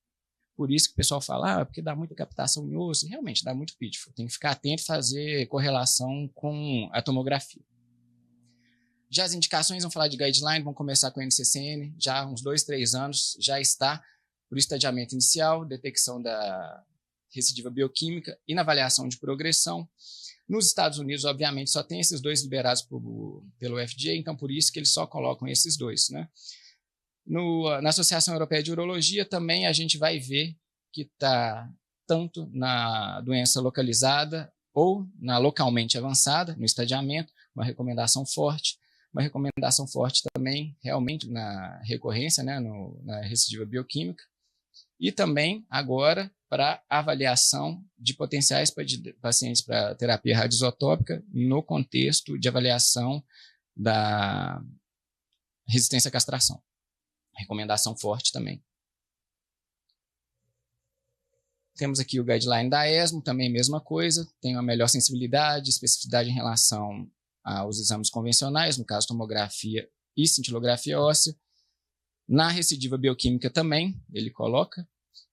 Por isso que o pessoal fala, porque dá muita captação em osso. Realmente, dá muito pitfall. Tem que ficar atento e fazer correlação com a tomografia. Já as indicações, vamos falar de guideline, vamos começar com o NCCN. Já há uns 2, 3 anos já está por estadiamento inicial, detecção da recidiva bioquímica e na avaliação de progressão. Nos Estados Unidos, obviamente, só tem esses dois liberados pelo FDA, então por isso que eles só colocam esses dois, né? Na Associação Europeia de Urologia também a gente vai ver que está tanto na doença localizada ou na localmente avançada, no estadiamento, uma recomendação forte também realmente na recorrência, né, na recidiva bioquímica, e também agora para avaliação de potenciais pacientes para terapia radioisotópica no contexto de avaliação da resistência à castração. Recomendação forte também. Temos aqui o guideline da ESMO, também mesma coisa, tem uma melhor sensibilidade, especificidade em relação aos exames convencionais, no caso tomografia e cintilografia óssea. Na recidiva bioquímica também, ele coloca,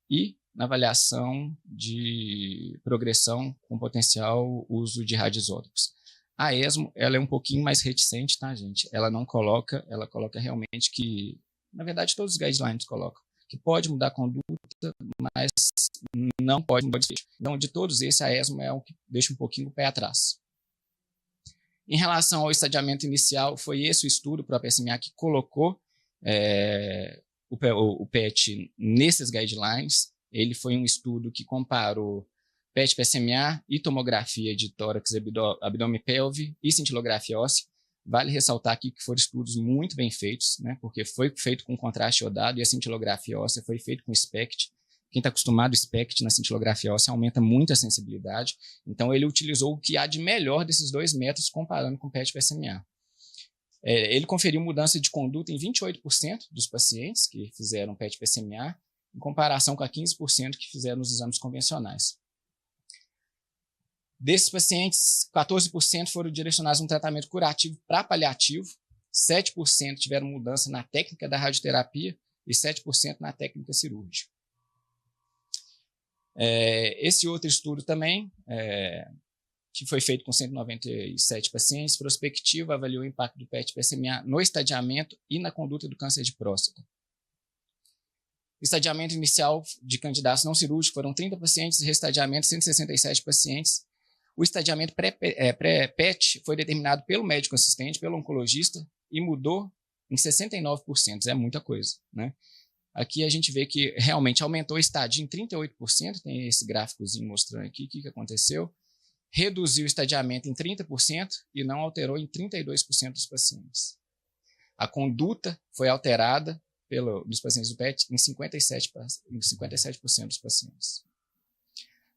e na avaliação de progressão com potencial uso de radioisótopos. A ESMO, ela é um pouquinho mais reticente, tá, gente? Ela não coloca, ela coloca realmente que, na verdade, todos os guidelines colocam, que pode mudar a conduta, mas não pode mudar o desfecho. Então, de todos esses, a ESMO é o que deixa um pouquinho o pé atrás. Em relação ao estadiamento inicial, foi esse o estudo para a PSMA que colocou o PET nesses guidelines. Ele foi um estudo que comparou PET-PSMA e tomografia de tórax, abdômen e pelve e cintilografia óssea. Vale ressaltar aqui que foram estudos muito bem feitos, né, porque foi feito com contraste iodado e a cintilografia óssea foi feito com SPECT. Quem está acostumado ao SPECT na cintilografia óssea aumenta muito a sensibilidade. Então, ele utilizou o que há de melhor desses dois métodos comparando com PET-PSMA. Ele conferiu mudança de conduta em 28% dos pacientes que fizeram PET-PSMA, em comparação com a 15% que fizeram os exames convencionais. Desses pacientes, 14% foram direcionados a um tratamento curativo para paliativo, 7% tiveram mudança na técnica da radioterapia e 7% na técnica cirúrgica. Esse outro estudo também, que foi feito com 197 pacientes, prospectivo, avaliou o impacto do PET-PSMA no estadiamento e na conduta do câncer de próstata. O estadiamento inicial de candidatos não cirúrgicos foram 30 pacientes, e restadiamento 167 pacientes. O estadiamento pré-PET foi determinado pelo médico assistente, pelo oncologista, e mudou em 69%, é muita coisa, né? Aqui a gente vê que realmente aumentou o estadio em 38%, tem esse gráficozinho mostrando aqui o que aconteceu. Reduziu o estadiamento em 30% e não alterou em 32% dos pacientes. A conduta foi alterada dos pacientes do PET em 57% dos pacientes.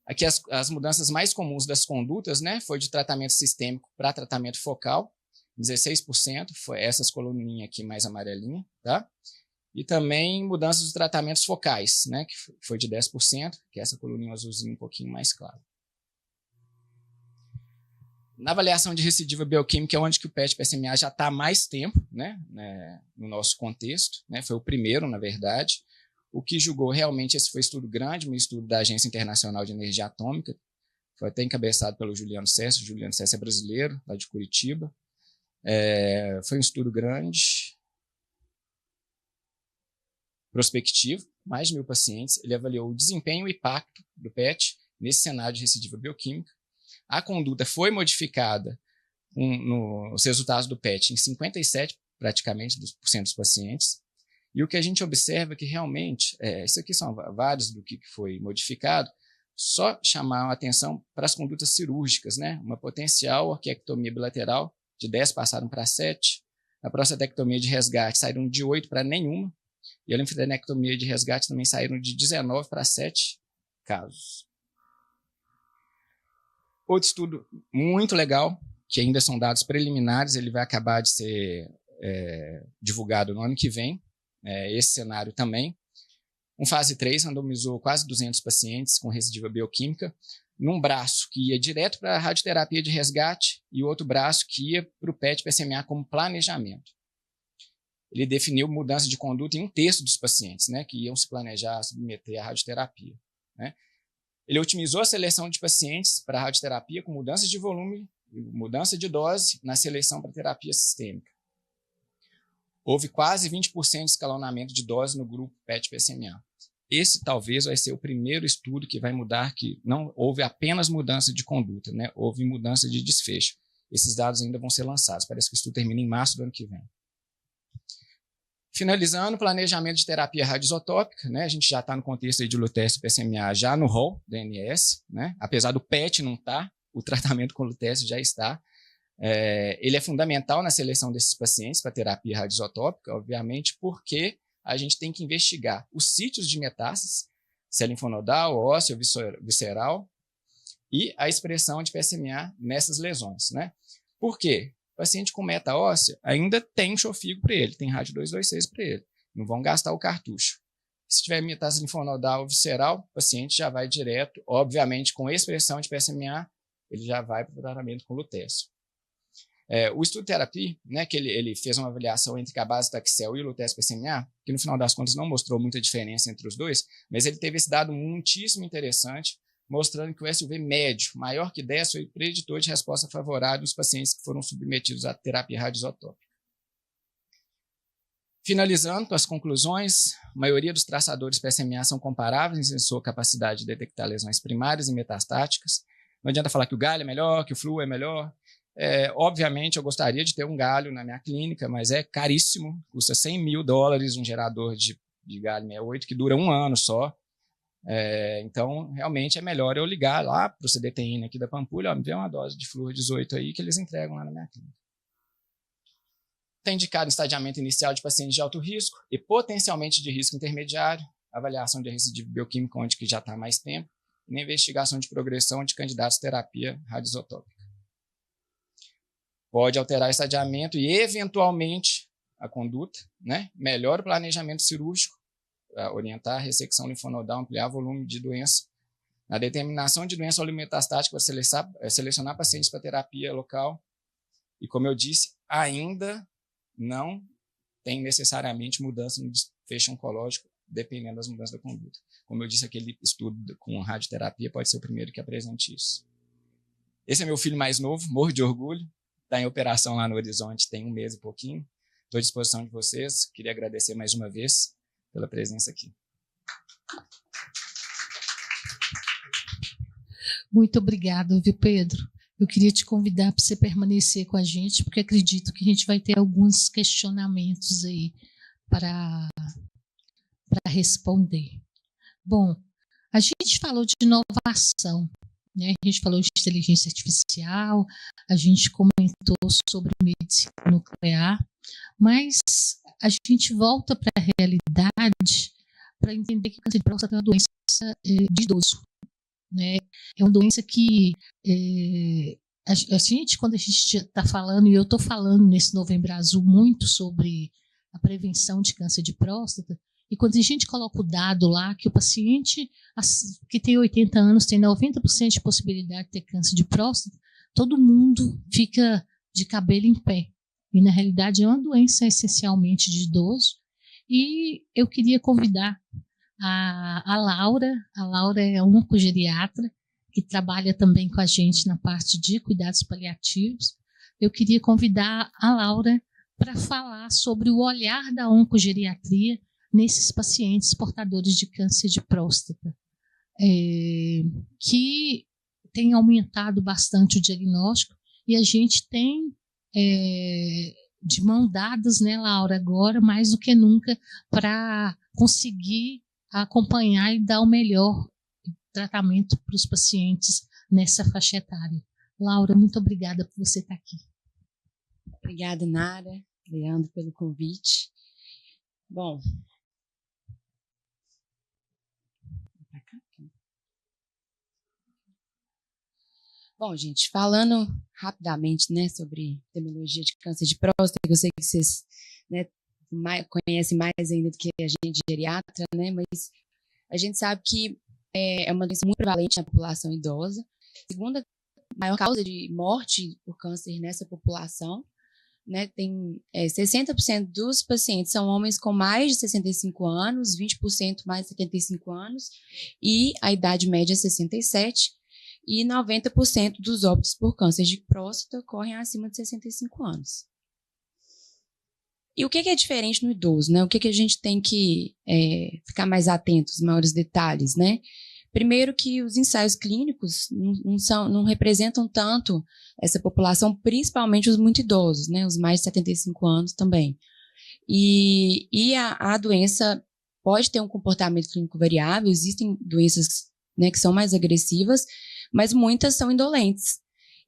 Aqui as mudanças mais comuns das condutas, né, foi de tratamento sistêmico para tratamento focal, 16%, foi essas coluninhas aqui mais amarelinha, tá? E também mudanças dos tratamentos focais, né, que foi de 10%, que é essa coluninha azulzinha um pouquinho mais clara. Na avaliação de recidiva bioquímica, é onde que o PET-PSMA já está há mais tempo, né, no nosso contexto, né, foi o primeiro, na verdade. O que julgou realmente, esse foi um estudo grande, um estudo da Agência Internacional de Energia Atômica, foi até encabeçado pelo Juliano César. O Juliano César é brasileiro, lá de Curitiba. Foi um estudo grande, prospectivo, mais de 1.000 pacientes. Ele avaliou o desempenho e impacto do PET nesse cenário de recidiva bioquímica. A conduta foi modificada nos resultados do PET em 57%, praticamente, dos pacientes. E o que a gente observa é que realmente, isso aqui são vários do que foi modificado, só chamar a atenção para as condutas cirúrgicas, né? Uma potencial orquiectomia bilateral, de 10 passaram para 7, a prostatectomia de resgate saíram de 8 para nenhuma, e a linfadenectomia de resgate também saíram de 19 para 7 casos. Outro estudo muito legal, que ainda são dados preliminares, ele vai acabar de ser divulgado no ano que vem, esse cenário também. Fase 3 randomizou quase 200 pacientes com recidiva bioquímica, num braço que ia direto para a radioterapia de resgate e o outro braço que ia para o PET-PSMA como planejamento. Ele definiu mudança de conduta em 1/3 dos pacientes, né, que iam se planejar a submeter à radioterapia, né. Ele otimizou a seleção de pacientes para a radioterapia com mudança de volume e mudança de dose na seleção para terapia sistêmica. Houve quase 20% de escalonamento de dose no grupo PET-PSMA. Esse talvez vai ser o primeiro estudo que vai mudar, que não houve apenas mudança de conduta, né? Houve mudança de desfecho. Esses dados ainda vão ser lançados. Parece que o estudo termina em março do ano que vem. Finalizando, planejamento de terapia radioisotópica, né? A gente já está no contexto aí de lutécio PSMA já no rol da ANS, né? Apesar do PET não estar, o tratamento com lutécio já está. Ele é fundamental na seleção desses pacientes para terapia radioisotópica, obviamente, porque a gente tem que investigar os sítios de metástase, se é linfonodal, ósseo, visceral, e a expressão de PSMA nessas lesões, né? Por quê? O paciente com meta óssea ainda tem chofigo para ele, tem rádio 226 para ele, não vão gastar o cartucho. Se tiver metástase linfonodal ou visceral, o paciente já vai direto, obviamente com expressão de PSMA, ele já vai para o tratamento com lutécio. O estudo terapia, né, que ele fez uma avaliação entre cabazitaxel e o Lutesc-PSMA, que no final das contas não mostrou muita diferença entre os dois, mas ele teve esse dado muitíssimo interessante, mostrando que o SUV médio, maior que 10, foi preditor de resposta favorável nos pacientes que foram submetidos à terapia radioisotópica. Finalizando com as conclusões, a maioria dos traçadores PSMA são comparáveis em sua capacidade de detectar lesões primárias e metastáticas. Não adianta falar que o galho é melhor, que o flu é melhor. Obviamente, eu gostaria de ter um galho na minha clínica, mas é caríssimo, custa $100 mil um gerador de galho 68, que dura 1 ano só. Então, realmente é melhor eu ligar lá para o CDTN aqui da Pampulha, me vê uma dose de flúor 18 aí que eles entregam lá na minha clínica. Está indicado estadiamento inicial de pacientes de alto risco e potencialmente de risco intermediário, avaliação de recidivo bioquímico onde que já está mais tempo, e na investigação de progressão de candidatos à terapia radioisotópica. Pode alterar o estadiamento e, eventualmente, a conduta, né? Melhora o planejamento cirúrgico, orientar a ressecção linfonodal, ampliar o volume de doença. Na determinação de doença oligometastática, vai selecionar pacientes para terapia local. E, como eu disse, ainda não tem necessariamente mudança no desfecho oncológico, dependendo das mudanças da conduta. Como eu disse, aquele estudo com radioterapia pode ser o primeiro que apresente isso. Esse é meu filho mais novo, morro de orgulho. Está em operação lá no Horizonte, tem 1 mês e pouquinho. Estou à disposição de vocês. Queria agradecer mais uma vez pela presença aqui. Muito obrigada, viu, Pedro? Eu queria te convidar para você permanecer com a gente, porque acredito que a gente vai ter alguns questionamentos aí para responder. Bom, a gente falou de inovação, né? A gente falou de inteligência artificial, a gente comentou sobre medicina nuclear, mas a gente volta para a realidade para entender que o câncer de próstata é uma doença de idoso. Né? É uma doença que quando a gente está falando, e eu estou falando nesse Novembro Azul muito sobre a prevenção de câncer de próstata, e quando a gente coloca o dado lá que o paciente que tem 80 anos tem 90% de possibilidade de ter câncer de próstata, todo mundo fica de cabelo em pé. E na realidade é uma doença essencialmente de idoso. E eu queria convidar a Laura. A Laura é oncogeriatra que trabalha também com a gente na parte de cuidados paliativos. Eu queria convidar a Laura para falar sobre o olhar da oncogeriatria nesses pacientes portadores de câncer de próstata, que tem aumentado bastante o diagnóstico, e a gente tem de mão dadas, né, Laura, agora mais do que nunca, para conseguir acompanhar e dar o melhor tratamento para os pacientes nessa faixa etária. Laura, muito obrigada por você estar aqui. Obrigada, Nara, Leandro, pelo convite. Bom, gente, falando rapidamente, né, sobre epidemiologia de câncer de próstata, eu sei que vocês, né, conhecem mais ainda do que a gente geriatra, né, mas a gente sabe que é uma doença muito prevalente na população idosa. A segunda maior causa de morte por câncer nessa população, né, tem 60% dos pacientes são homens com mais de 65 anos, 20% mais de 75 anos, e a idade média é 67, e 90% dos óbitos por câncer de próstata ocorrem acima de 65 anos. E o que é diferente no idoso, né? O que a gente tem que ficar mais atento, os maiores detalhes, né? Primeiro que os ensaios clínicos não representam tanto essa população, principalmente os muito idosos, né? Os mais de 75 anos também. E a doença pode ter um comportamento clínico variável, existem doenças, né, que são mais agressivas, mas muitas são indolentes.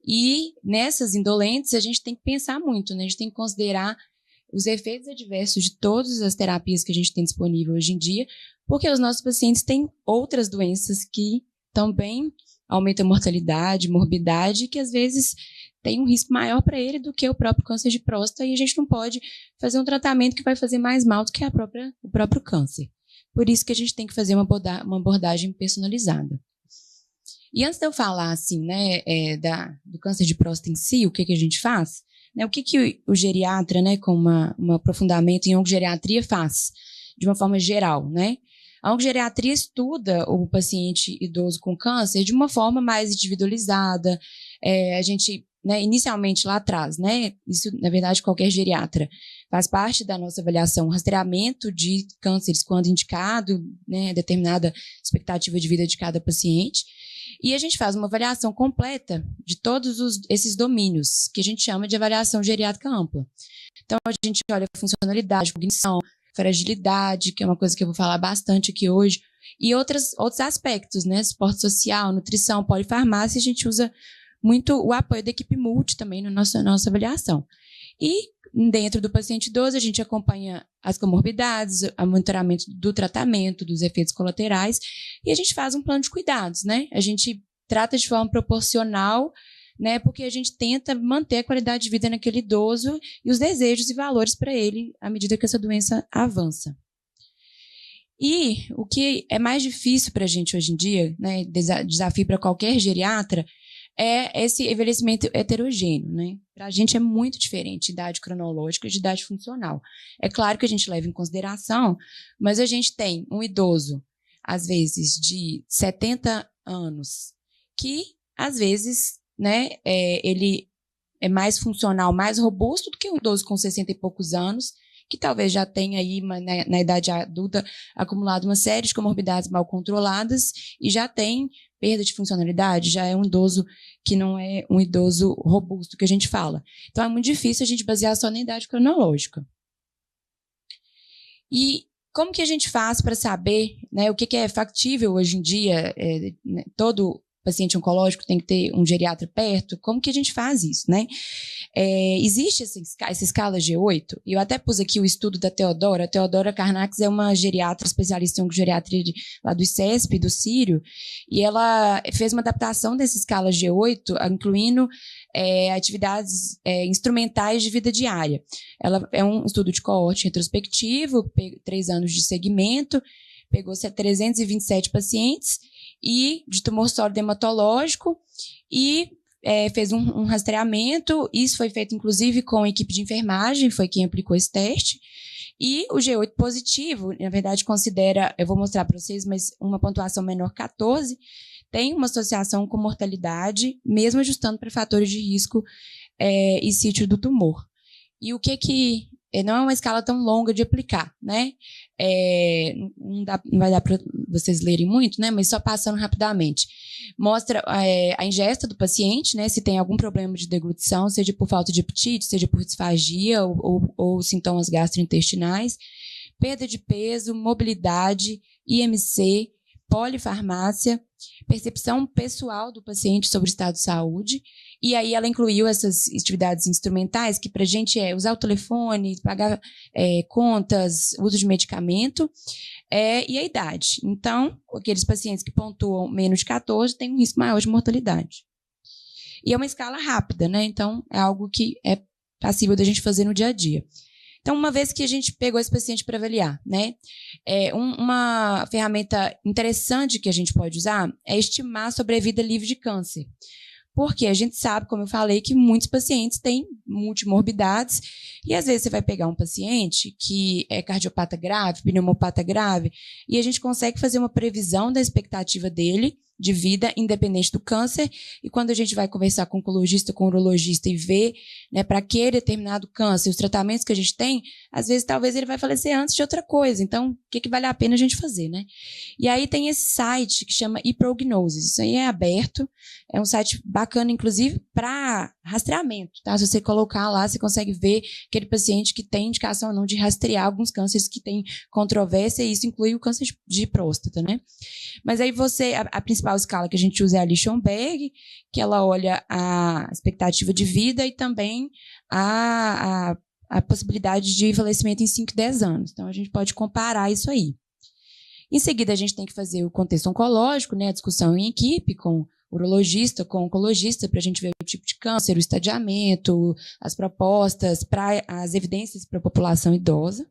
E nessas indolentes a gente tem que pensar muito, né? A gente tem que considerar os efeitos adversos de todas as terapias que a gente tem disponível hoje em dia, porque os nossos pacientes têm outras doenças que também aumentam a mortalidade, morbidade, que às vezes tem um risco maior para ele do que o próprio câncer de próstata, e a gente não pode fazer um tratamento que vai fazer mais mal do que o próprio câncer. Por isso que a gente tem que fazer uma abordagem personalizada. E antes de eu falar assim, né, do câncer de próstata em si, o que a gente faz? né, o que o geriatra, né, com um aprofundamento em oncogeriatria faz, de uma forma geral, né? A oncogeriatria estuda o paciente idoso com câncer de uma forma mais individualizada. A gente, né, inicialmente lá atrás, né, isso, na verdade, qualquer geriatra faz parte da nossa avaliação, rastreamento de cânceres quando indicado, né, determinada expectativa de vida de cada paciente. E a gente faz uma avaliação completa de todos esses domínios, que a gente chama de avaliação geriátrica ampla. Então, a gente olha a funcionalidade, cognição, fragilidade, que é uma coisa que eu vou falar bastante aqui hoje, e outros aspectos, né? Suporte social, nutrição, polifarmácia, a gente usa muito o apoio da equipe multi também na nossa avaliação. E dentro do paciente idoso, a gente acompanha as comorbidades, o monitoramento do tratamento, dos efeitos colaterais, e a gente faz um plano de cuidados, né? A gente trata de forma proporcional, né, porque a gente tenta manter a qualidade de vida naquele idoso e os desejos e valores para ele à medida que essa doença avança. E o que é mais difícil para a gente hoje em dia, né, desafio para qualquer geriatra, é esse envelhecimento heterogêneo, né? Para a gente é muito diferente de idade cronológica de idade funcional. É claro que a gente leva em consideração, mas a gente tem um idoso, às vezes, de 70 anos, que, às vezes, né, ele é mais funcional, mais robusto do que um idoso com 60 e poucos anos, que talvez já tenha aí, na idade adulta, acumulado uma série de comorbidades mal controladas e já tem perda de funcionalidade, já é um idoso que não é um idoso robusto, que a gente fala. Então, é muito difícil a gente basear só na idade cronológica. E como que a gente faz para saber, né, o que é factível hoje em dia, né, todo paciente oncológico tem que ter um geriatra perto? Como que a gente faz isso, né? Existe essa escala G8, e eu até pus aqui o estudo da Teodora. A Teodora Carnax é uma geriatra especialista em oncogeriatria lá do ICESP, do Sírio, e ela fez uma adaptação dessa escala G8, incluindo atividades instrumentais de vida diária. Ela é um estudo de coorte retrospectivo, 3 anos de segmento, pegou 327 pacientes, e de tumor sólido hematológico, e fez um rastreamento. Isso foi feito, inclusive, com a equipe de enfermagem, foi quem aplicou esse teste. E o G8 positivo, na verdade, considera, eu vou mostrar para vocês, mas uma pontuação menor 14, tem uma associação com mortalidade, mesmo ajustando para fatores de risco e sítio do tumor. E o que não é uma escala tão longa de aplicar, né? Não vai dar para vocês lerem muito, né? Mas só passando rapidamente. Mostra a ingesta do paciente, né? Se tem algum problema de deglutição, seja por falta de apetite, seja por disfagia ou sintomas gastrointestinais, perda de peso, mobilidade, IMC, polifarmácia, percepção pessoal do paciente sobre o estado de saúde. E aí ela incluiu essas atividades instrumentais, que para a gente é usar o telefone, pagar contas, uso de medicamento, e a idade. Então, aqueles pacientes que pontuam menos de 14 têm um risco maior de mortalidade. E é uma escala rápida, né? Então, é algo que é passível da gente fazer no dia a dia. Então, uma vez que a gente pegou esse paciente para avaliar, né, uma ferramenta interessante que a gente pode usar é estimar a sobrevida livre de câncer. Porque a gente sabe, como eu falei, que muitos pacientes têm multimorbidades, e às vezes você vai pegar um paciente que é cardiopata grave, pneumopata grave, e a gente consegue fazer uma previsão da expectativa dele de vida, independente do câncer, e quando a gente vai conversar com o oncologista, com o urologista e ver, né, para aquele determinado câncer, os tratamentos que a gente tem, às vezes talvez ele vai falecer antes de outra coisa, então o que vale a pena a gente fazer, né? E aí tem esse site que chama ePrognosis, isso aí é aberto, é um site bacana, inclusive, para rastreamento, tá? Se você colocar lá, você consegue ver aquele paciente que tem indicação ou não de rastrear alguns cânceres que tem controvérsia, e isso inclui o câncer de próstata, né? Mas aí a principal escala que a gente usa é a Lichtenberg, que ela olha a expectativa de vida e também a possibilidade de falecimento em 5 e 10 anos. Então, a gente pode comparar isso aí. Em seguida, a gente tem que fazer o contexto oncológico, né, a discussão em equipe com urologista, com oncologista, para a gente ver o tipo de câncer, o estadiamento, as propostas, as evidências para a população idosa.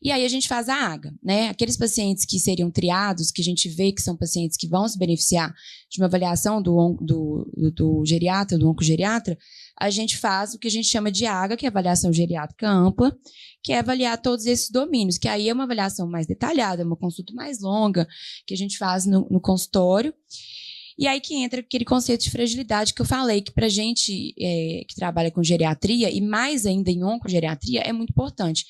E aí a gente faz a AGA, né? Aqueles pacientes que seriam triados, que a gente vê que são pacientes que vão se beneficiar de uma avaliação do geriatra, do oncogeriatra, a gente faz o que a gente chama de AGA, que é avaliação geriátrica ampla, que é avaliar todos esses domínios, que aí é uma avaliação mais detalhada, uma consulta mais longa, que a gente faz no consultório. E aí que entra aquele conceito de fragilidade que eu falei, que para a gente que trabalha com geriatria, e mais ainda em oncogeriatria, é muito importante.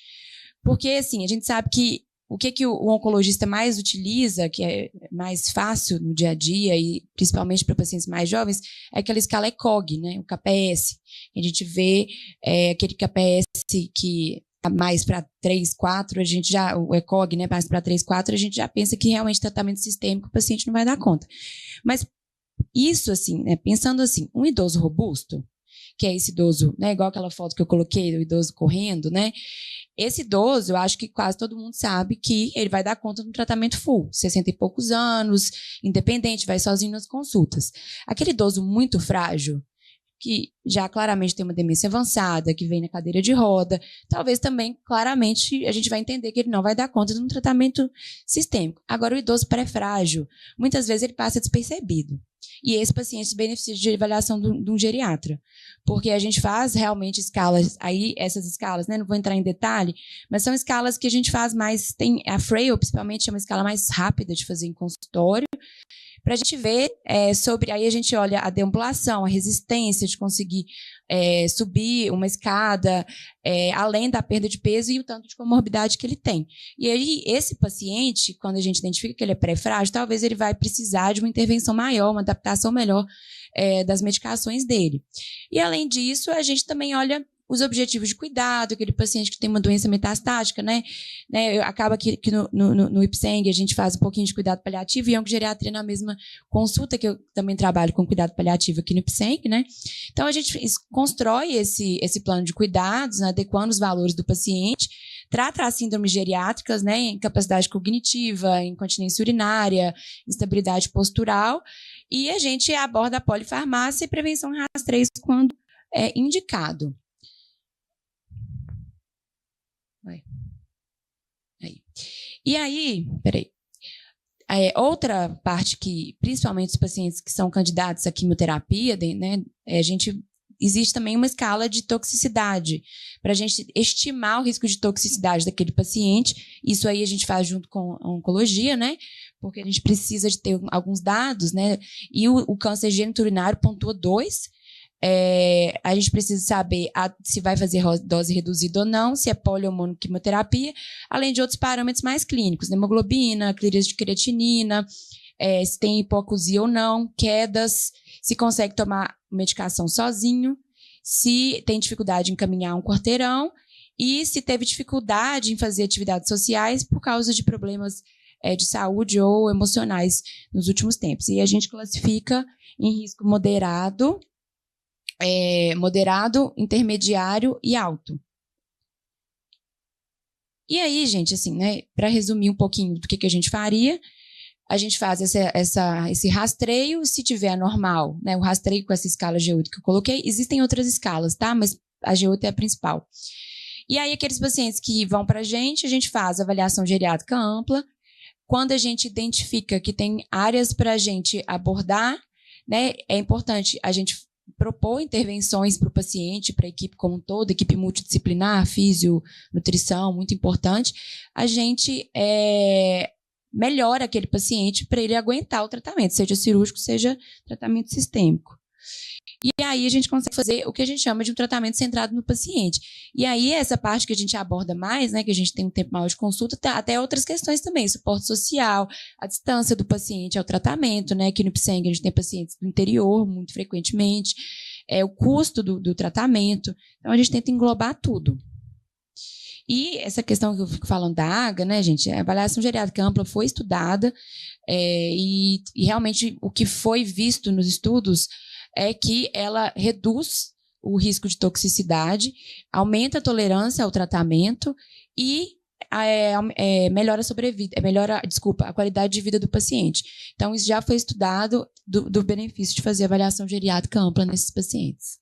Porque, assim, a gente sabe que o que o oncologista mais utiliza, que é mais fácil no dia a dia, e principalmente para pacientes mais jovens, é aquela escala ECOG, né? O KPS. A gente vê aquele KPS que mais para 3, 4, o ECOG, né, mais para 3, 4, a gente já pensa que realmente tratamento sistêmico o paciente não vai dar conta. Mas isso, assim, né, pensando assim, um idoso robusto, que é esse idoso, né, igual aquela foto que eu coloquei, do idoso correndo, né, esse idoso, eu acho que quase todo mundo sabe que ele vai dar conta do tratamento full, 60 e poucos anos, independente, vai sozinho nas consultas. Aquele idoso muito frágil, que já claramente tem uma demência avançada, que vem na cadeira de roda, talvez também, claramente, a gente vai entender que ele não vai dar conta de um tratamento sistêmico. Agora, o idoso pré-frágil, muitas vezes ele passa despercebido. E esse paciente se beneficia de avaliação de um geriatra, porque a gente faz realmente escalas, aí essas escalas, né, não vou entrar em detalhe, mas são escalas que a gente faz mais, tem a Frail, principalmente, é uma escala mais rápida de fazer em consultório, para a gente ver sobre, aí a gente olha a deambulação, a resistência de conseguir subir uma escada, além da perda de peso e o tanto de comorbidade que ele tem. E aí, esse paciente, quando a gente identifica que ele é pré-frágil, talvez ele vai precisar de uma intervenção maior, uma adaptação melhor das medicações dele. E, além disso, a gente também olha os objetivos de cuidado, aquele paciente que tem uma doença metastática, né? Acaba que no IPSENG a gente faz um pouquinho de cuidado paliativo e oncogeriatria na mesma consulta, que eu também trabalho com cuidado paliativo aqui no IPSENG, né? Então, a gente constrói esse plano de cuidados, né, adequando os valores do paciente, trata as síndromes geriátricas, né, incapacidade cognitiva, incontinência urinária, instabilidade postural, e a gente aborda a polifarmácia e prevenção rastreio quando é indicado. E aí, peraí. Outra parte que, principalmente os pacientes que são candidatos à quimioterapia, né, existe também uma escala de toxicidade, para a gente estimar o risco de toxicidade daquele paciente. Isso aí a gente faz junto com a oncologia, né? Porque a gente precisa de ter alguns dados, né? E o câncer geniturinário pontua 2. A gente precisa saber se vai fazer dose reduzida ou não, se é poli ou monoquimioterapia, além de outros parâmetros mais clínicos, né? Hemoglobina, clearance de creatinina, se tem hipoacusia ou não, quedas, se consegue tomar medicação sozinho, se tem dificuldade em caminhar um quarteirão e se teve dificuldade em fazer atividades sociais por causa de problemas de saúde ou emocionais nos últimos tempos. E a gente classifica em risco moderado, intermediário e alto. E aí, gente, assim, né, para resumir um pouquinho do que a gente faria, a gente faz esse rastreio, se tiver normal, né, o rastreio com essa escala G8 que eu coloquei, existem outras escalas, tá? Mas a G8 é a principal. E aí, aqueles pacientes que vão para a gente faz avaliação geriátrica ampla. Quando a gente identifica que tem áreas para a gente abordar, né, é importante a gente propor intervenções para o paciente, para a equipe como um todo, equipe multidisciplinar, físio, nutrição, muito importante, a gente melhora aquele paciente para ele aguentar o tratamento, seja cirúrgico, seja tratamento sistêmico. E aí a gente consegue fazer o que a gente chama de um tratamento centrado no paciente. E aí essa parte que a gente aborda mais, né, que a gente tem um tempo maior de consulta, até outras questões também, suporte social, a distância do paciente ao tratamento, né, aqui no IPSENG a gente tem pacientes do interior muito frequentemente, o custo do tratamento, então a gente tenta englobar tudo. E essa questão que eu fico falando da AGA, né, gente, a avaliação geriátrica ampla foi estudada e realmente o que foi visto nos estudos é que ela reduz o risco de toxicidade, aumenta a tolerância ao tratamento e melhora a qualidade de vida do paciente. Então, isso já foi estudado do benefício de fazer avaliação geriátrica ampla nesses pacientes.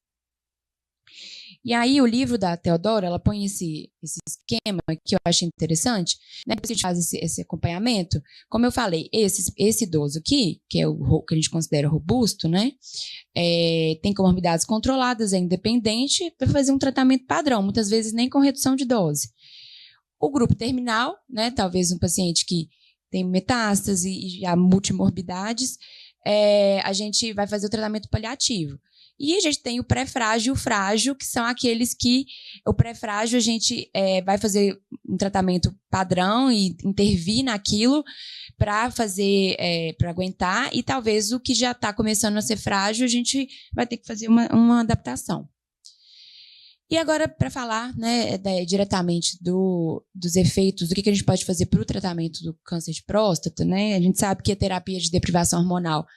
E aí o livro da Teodora, ela põe esse esquema que eu achei interessante, né? A gente faz esse acompanhamento. Como eu falei, esse idoso aqui, que é o que a gente considera robusto, né? Tem comorbidades controladas, é independente, para fazer um tratamento padrão, muitas vezes nem com redução de dose. O grupo terminal, né? Talvez um paciente que tem metástase e já multimorbidades, a gente vai fazer o tratamento paliativo. E a gente tem o pré-frágil e o frágil, que são aqueles que... O pré-frágil a gente vai fazer um tratamento padrão e intervir naquilo para fazer, para aguentar, e talvez o que já está começando a ser frágil, a gente vai ter que fazer uma adaptação. E agora, para falar, né, diretamente dos efeitos, do que a gente pode fazer para o tratamento do câncer de próstata, né? A gente sabe que a terapia de deprivação hormonal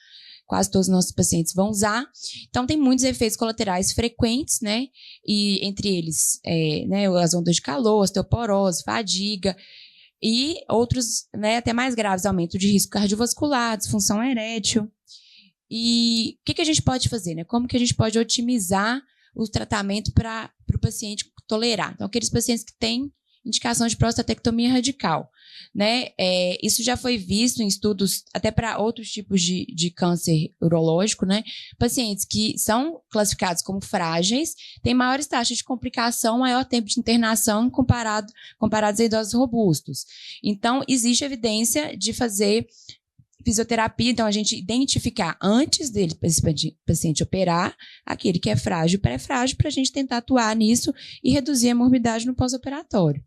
quase todos os nossos pacientes vão usar. Então, tem muitos efeitos colaterais frequentes, né? E entre eles, né, as ondas de calor, osteoporose, fadiga, e outros, né, até mais graves, aumento de risco cardiovascular, disfunção erétil. E o que a gente pode fazer, né? Como que a gente pode otimizar o tratamento para o paciente tolerar? Então, aqueles pacientes que têm indicação de prostatectomia radical, né? Isso já foi visto em estudos até para outros tipos de câncer urológico, né? Pacientes que são classificados como frágeis têm maiores taxas de complicação, maior tempo de internação comparados a idosos robustos. Então, existe evidência de fazer fisioterapia, então a gente identificar antes dele, esse paciente operar, aquele que é frágil, pré-frágil, para a gente tentar atuar nisso e reduzir a morbidade no pós-operatório.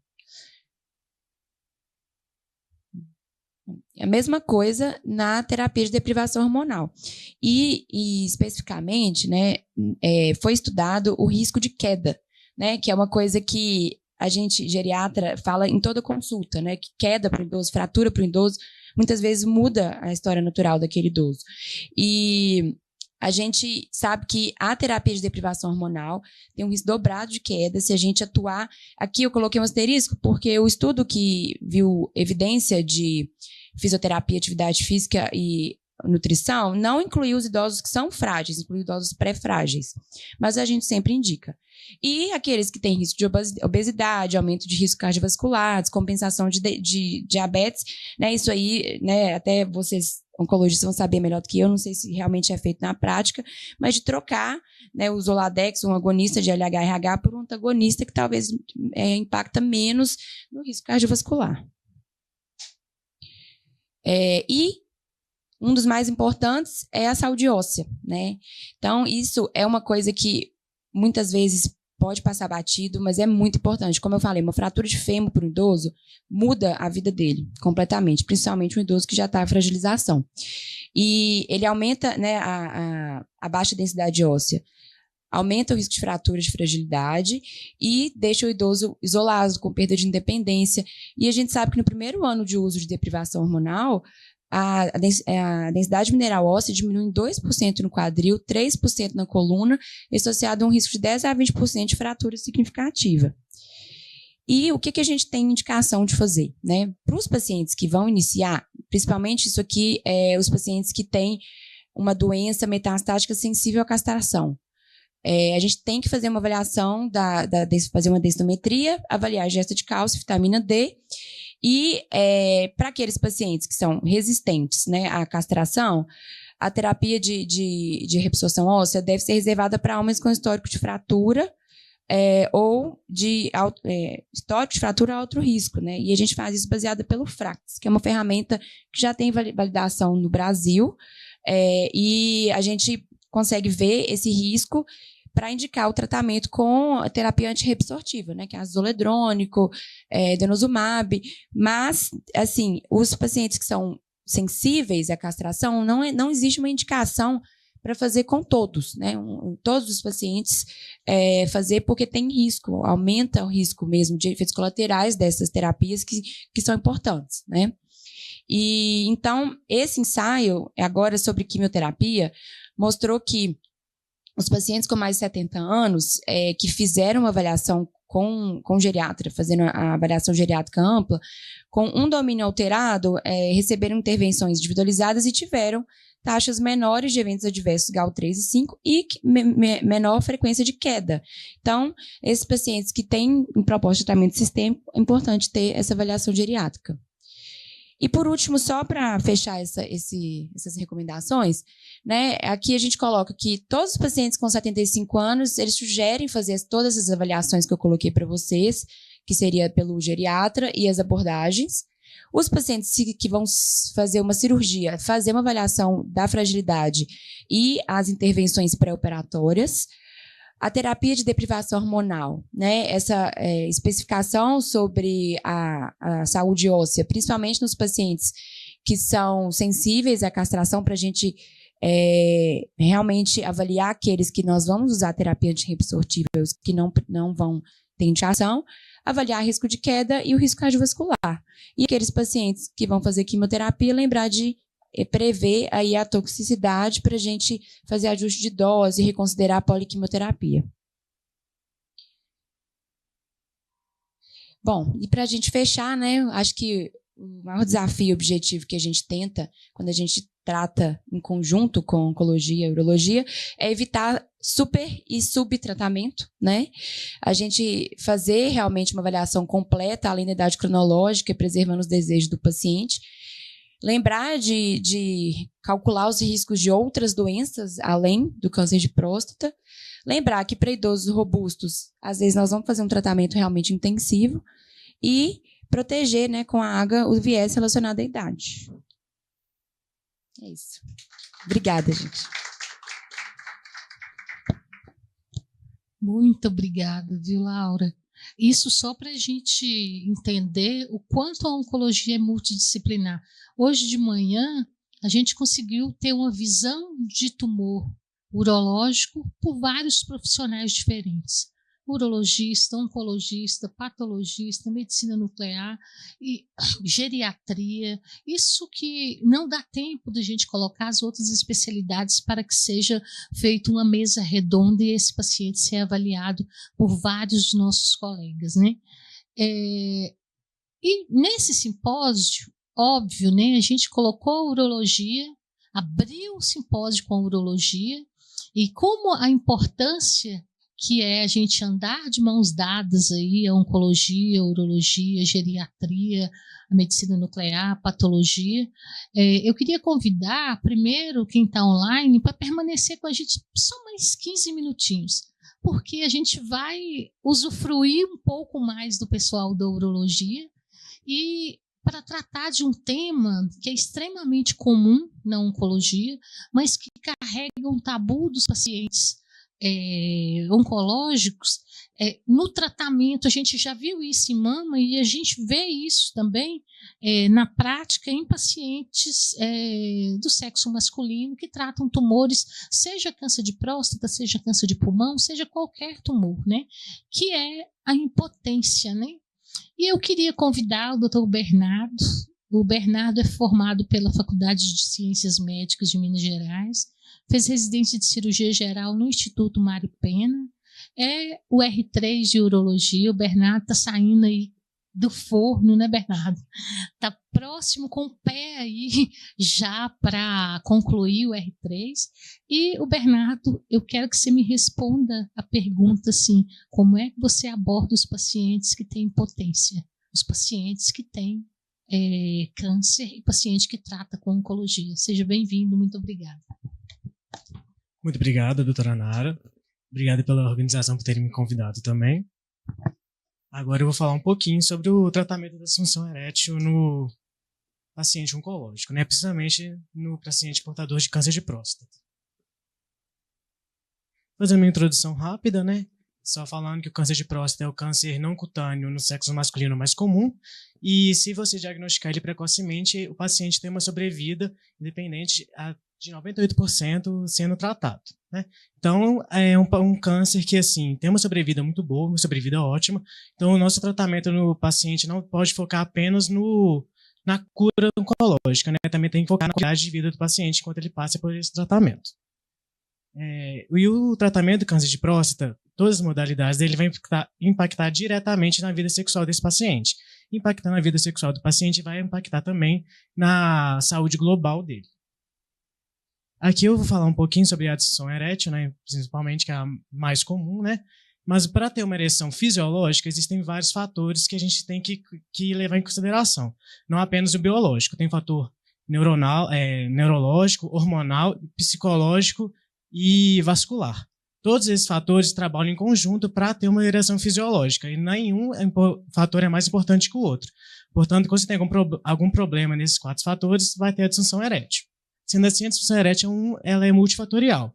A mesma coisa na terapia de deprivação hormonal. E especificamente, né, foi estudado o risco de queda, né, que é uma coisa que a gente, geriatra, fala em toda consulta, né, que queda para o idoso, fratura para o idoso, muitas vezes muda a história natural daquele idoso. E a gente sabe que a terapia de deprivação hormonal tem um risco dobrado de queda se a gente atuar. Aqui eu coloquei um asterisco porque o estudo que viu evidência de fisioterapia, atividade física e nutrição não incluiu os idosos que são frágeis, incluiu idosos pré-frágeis. Mas a gente sempre indica. E aqueles que têm risco de obesidade, aumento de risco cardiovascular, descompensação de diabetes, né, isso aí, né, até vocês oncologistas vão saber melhor do que eu, não sei se realmente é feito na prática, mas de trocar, né, o Zoladex, um agonista de LH-RH, por um antagonista que talvez impacta menos no risco cardiovascular. E um dos mais importantes é a saúde óssea, né? Então, isso é uma coisa que muitas vezes pode passar batido, mas é muito importante. Como eu falei, uma fratura de fêmur para o idoso muda a vida dele completamente, principalmente um idoso que já está em fragilização. E ele aumenta, né, a baixa densidade óssea, aumenta o risco de fraturas de fragilidade e deixa o idoso isolado, com perda de independência. E a gente sabe que no primeiro ano de uso de deprivação hormonal, a densidade mineral óssea diminui em 2% no quadril, 3% na coluna, associado a um risco de 10% a 20% de fratura significativa. E o que a gente tem indicação de fazer, né? Para os pacientes que vão iniciar, principalmente isso aqui, os pacientes que têm uma doença metastática sensível à castração. A gente tem que fazer uma avaliação, fazer uma densitometria, avaliar a ingesta de cálcio, vitamina D, e para aqueles pacientes que são resistentes, né, à castração, a terapia de reabsorção óssea deve ser reservada para homens com histórico de fratura ou de histórico de fratura a alto risco, né? E a gente faz isso baseada pelo FRAX, que é uma ferramenta que já tem validação no Brasil, e a gente consegue ver esse risco para indicar o tratamento com a terapia antirreabsortiva, né, que é ácido zoledrônico, denosumab. Mas, assim, os pacientes que são sensíveis à castração, não existe uma indicação para fazer com todos, né? Todos os pacientes fazer porque tem risco, aumenta o risco mesmo de efeitos colaterais dessas terapias que são importantes, né? E então, esse ensaio, agora sobre quimioterapia, mostrou que os pacientes com mais de 70 anos que fizeram uma avaliação com geriatra, fazendo a avaliação geriátrica ampla, com um domínio alterado, receberam intervenções individualizadas e tiveram taxas menores de eventos adversos GAU-3 e 5 e menor frequência de queda. Então, esses pacientes que têm em proposta de tratamento sistêmico, é importante ter essa avaliação geriátrica. E, por último, só para fechar essas recomendações, né, aqui a gente coloca que todos os pacientes com 75 anos, eles sugerem fazer todas essas avaliações que eu coloquei para vocês, que seria pelo geriatra e as abordagens. Os pacientes que vão fazer uma cirurgia, fazer uma avaliação da fragilidade e as intervenções pré-operatórias. A terapia de deprivação hormonal, né? Essa especificação sobre a saúde óssea, principalmente nos pacientes que são sensíveis à castração, para a gente realmente avaliar aqueles que nós vamos usar terapia antirreabsortível, que não vão ter indicação, avaliar risco de queda e o risco cardiovascular. E aqueles pacientes que vão fazer quimioterapia, lembrar de prever aí a toxicidade para a gente fazer ajuste de dose e reconsiderar a poliquimioterapia. Bom, e para a gente fechar, né, acho que o maior desafio objetivo que a gente tenta, quando a gente trata em conjunto com oncologia e urologia, é evitar super e subtratamento, né? A gente fazer realmente uma avaliação completa, além da idade cronológica, preservando os desejos do paciente. Lembrar de calcular os riscos de outras doenças, além do câncer de próstata. Lembrar que para idosos robustos, às vezes nós vamos fazer um tratamento realmente intensivo. E proteger, né, com a AGA o viés relacionado à idade. É isso. Obrigada, gente. Muito obrigada, viu, Laura? Isso só para a gente entender o quanto a oncologia é multidisciplinar. Hoje de manhã, a gente conseguiu ter uma visão de tumor urológico por vários profissionais diferentes. Urologista, oncologista, patologista, medicina nuclear e geriatria. Isso que não dá tempo de a gente colocar as outras especialidades para que seja feita uma mesa redonda e esse paciente ser avaliado por vários de nossos colegas, né? E nesse simpósio, óbvio, né, a gente colocou a urologia, abriu o simpósio com a urologia e como a importância que é a gente andar de mãos dadas aí, a oncologia, a urologia, a geriatria, a medicina nuclear, a patologia. Eu queria convidar primeiro quem está online para permanecer com a gente só mais 15 minutinhos, porque a gente vai usufruir um pouco mais do pessoal da urologia e para tratar de um tema que é extremamente comum na oncologia, mas que carrega um tabu dos pacientes oncológicos. No tratamento, a gente já viu isso em mama e a gente vê isso também na prática em pacientes do sexo masculino que tratam tumores, seja câncer de próstata, seja câncer de pulmão, seja qualquer tumor, né? Que é a impotência, né? E eu queria convidar o Dr. Bernardo. O Bernardo é formado pela Faculdade de Ciências Médicas de Minas Gerais, fez residência de cirurgia geral no Instituto Mário Pena, é o R3 de urologia. O Bernardo está saindo aí do forno, né, Bernardo? Está próximo com o pé aí já para concluir o R3. E o Bernardo, eu quero que você me responda a pergunta assim, como é que você aborda os pacientes que têm impotência, os pacientes que têm câncer e paciente que trata com oncologia. Seja bem-vindo, muito obrigada. Muito obrigado, doutora Nara. Obrigado pela organização por terem me convidado também. Agora eu vou falar um pouquinho sobre o tratamento da disfunção erétil no paciente oncológico, né? Precisamente no paciente portador de câncer de próstata. Fazendo uma introdução rápida, né? Só falando que o câncer de próstata é o câncer não cutâneo no sexo masculino mais comum, e se você diagnosticar ele precocemente, o paciente tem uma sobrevida independente de 98% sendo tratado, né? Então, é um câncer que, assim, tem uma sobrevida muito boa, uma sobrevida ótima. Então, o nosso tratamento no paciente não pode focar apenas na cura oncológica, né? Também tem que focar na qualidade de vida do paciente enquanto ele passa por esse tratamento. E o tratamento do câncer de próstata, todas as modalidades dele, vai impactar diretamente na vida sexual desse paciente. Impactando na vida sexual do paciente, vai impactar também na saúde global dele. Aqui eu vou falar um pouquinho sobre a disfunção erétil, né, principalmente, que é a mais comum, né? Mas para ter uma ereção fisiológica, existem vários fatores que a gente tem que levar em consideração. Não apenas o biológico, tem fator neuronal, neurológico, hormonal, psicológico e vascular. Todos esses fatores trabalham em conjunto para ter uma ereção fisiológica, e nenhum fator é mais importante que o outro. Portanto, quando você tem algum problema nesses 4 fatores, vai ter a disfunção erétil. Sendo assim, a disfunção erétil ela é multifatorial,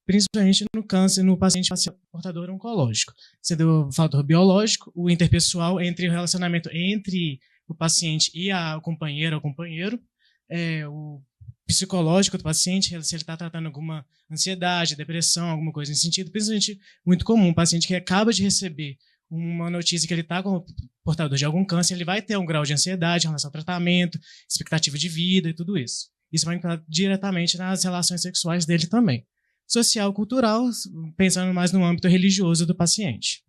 principalmente no câncer, no paciente portador oncológico. Sendo o fator biológico, o interpessoal, entre o relacionamento entre o paciente e a companheira ou companheiro, o psicológico do paciente, se ele está tratando alguma ansiedade, depressão, alguma coisa nesse sentido, principalmente muito comum, um paciente que acaba de receber uma notícia que ele está como portador de algum câncer, ele vai ter um grau de ansiedade em relação ao tratamento, expectativa de vida e tudo isso. Isso vai impactar diretamente nas relações sexuais dele também. Social, cultural, pensando mais no âmbito religioso do paciente.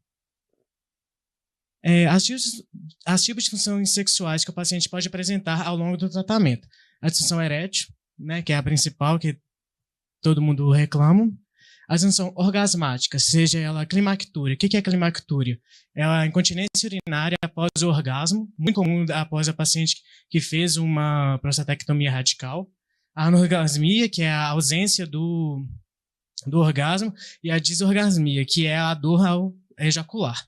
As tipos de disfunções sexuais que o paciente pode apresentar ao longo do tratamento. A disfunção erétil, né, que é a principal, que todo mundo reclama. A disfunção orgasmática, seja ela climactúria. O que é climactúria? É a incontinência urinária após o orgasmo, muito comum após a paciente que fez uma prostatectomia radical. A anorgasmia, que é a ausência do orgasmo, e a disorgasmia, que é a dor ao ejacular.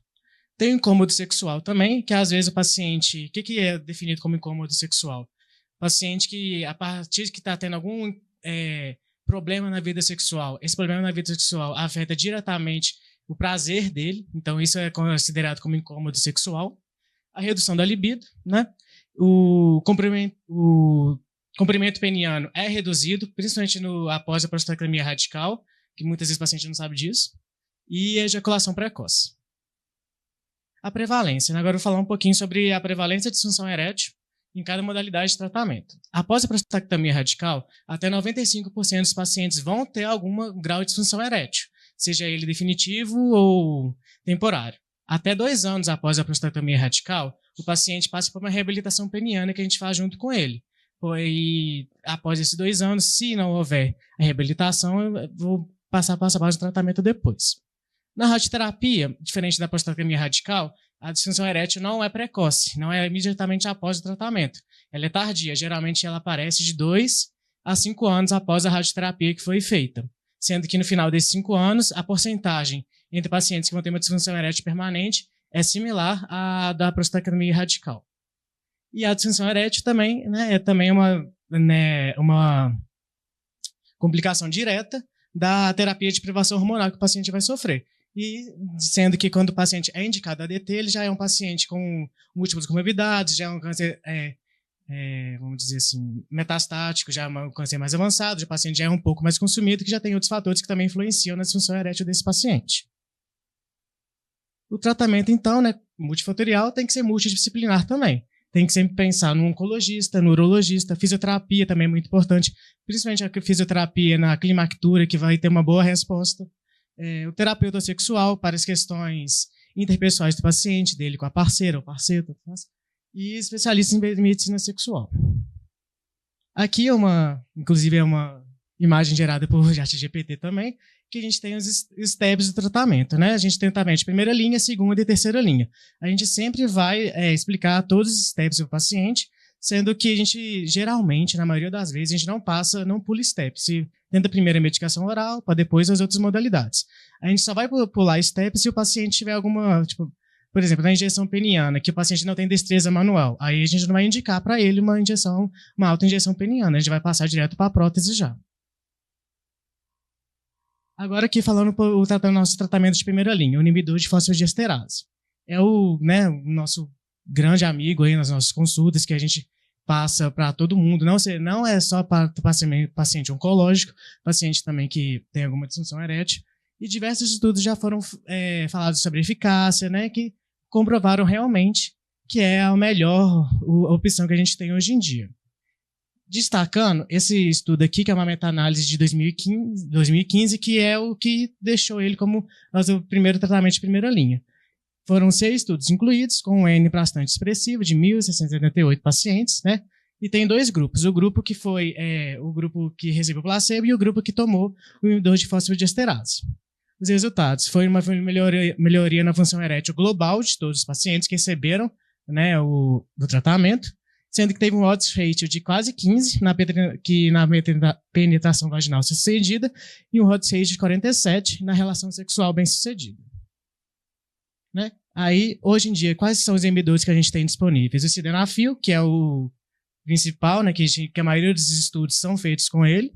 Tem o incômodo sexual também, que às vezes o paciente... O que é definido como incômodo sexual? Paciente que, a partir que está tendo algum problema na vida sexual, esse problema na vida sexual afeta diretamente o prazer dele, então isso é considerado como incômodo sexual. A redução da libido, né? O comprimento peniano é reduzido, principalmente após a prostatectomia radical, que muitas vezes o paciente não sabe disso, e a ejaculação precoce. A prevalência, né? Agora eu vou falar um pouquinho sobre a prevalência de disfunção erétil em cada modalidade de tratamento. Após a prostatectomia radical, até 95% dos pacientes vão ter algum grau de disfunção erétil, seja ele definitivo ou temporário. Até 2 anos após a prostatectomia radical, o paciente passa por uma reabilitação peniana que a gente faz junto com ele. E após esses 2 anos, se não houver a reabilitação, eu vou passar passo a passo o tratamento depois. Na radioterapia, diferente da prostatectomia radical, a disfunção erétil não é precoce, não é imediatamente após o tratamento. Ela é tardia, geralmente ela aparece de 2 a 5 anos após a radioterapia que foi feita. Sendo que no final desses 5 anos, a porcentagem entre pacientes que vão ter uma disfunção erétil permanente é similar à da prostatectomia radical. E a disfunção erétil também, né, é também uma complicação direta da terapia de privação hormonal que o paciente vai sofrer. E sendo que quando o paciente é indicado a ADT, ele já é um paciente com múltiplas comorbidades, já é um câncer, vamos dizer assim, metastático, já é um câncer mais avançado, o paciente já é um pouco mais consumido, que já tem outros fatores que também influenciam na disfunção erétil desse paciente. O tratamento, então, né, multifatorial, tem que ser multidisciplinar também. Tem que sempre pensar no oncologista, no urologista, fisioterapia também é muito importante, principalmente a fisioterapia na climactúria, que vai ter uma boa resposta. O terapeuta sexual para as questões interpessoais do paciente, dele com a parceira, o parceiro, e especialistas em medicina sexual. Aqui inclusive é uma imagem gerada por ChatGPT também, que a gente tem os steps do tratamento, né? A gente tem o tratamento de primeira linha, segunda e terceira linha. A gente sempre vai explicar todos os steps do paciente, sendo que a gente, geralmente, na maioria das vezes, a gente não pula steps. Se tenta primeiro a medicação oral, para depois as outras modalidades. A gente só vai pular steps se o paciente tiver alguma, por exemplo, na injeção peniana, que o paciente não tem destreza manual. Aí a gente não vai indicar para ele uma autoinjeção peniana, a gente vai passar direto para a prótese já. Agora aqui falando o nosso tratamento de primeira linha, o inibidor de fosfodiesterase. É o nosso grande amigo aí nas nossas consultas, que a gente passa para todo mundo, não é só para paciente oncológico, paciente também que tem alguma disfunção erétil, e diversos estudos já foram falados sobre eficácia, né, que comprovaram realmente que é a melhor opção que a gente tem hoje em dia. Destacando esse estudo aqui, que é uma meta-análise de 2015, que é o que deixou ele como o primeiro tratamento de primeira linha. Foram 6 estudos incluídos, com um N bastante expressivo, de 1.678 pacientes, né? E tem 2 grupos. O grupo que foi o grupo que recebeu placebo e o grupo que tomou o inibidor de fosfodiesterase. Os resultados foi uma melhoria na função erétil global de todos os pacientes que receberam, né, o tratamento, sendo que teve um odds ratio de quase 15 na penetração vaginal sucedida e um odds ratio de 47 na relação sexual bem-sucedida. Né? Aí, hoje em dia, quais são os inibidores que a gente tem disponíveis? O sildenafil, que é o principal, né, que a maioria dos estudos são feitos com ele,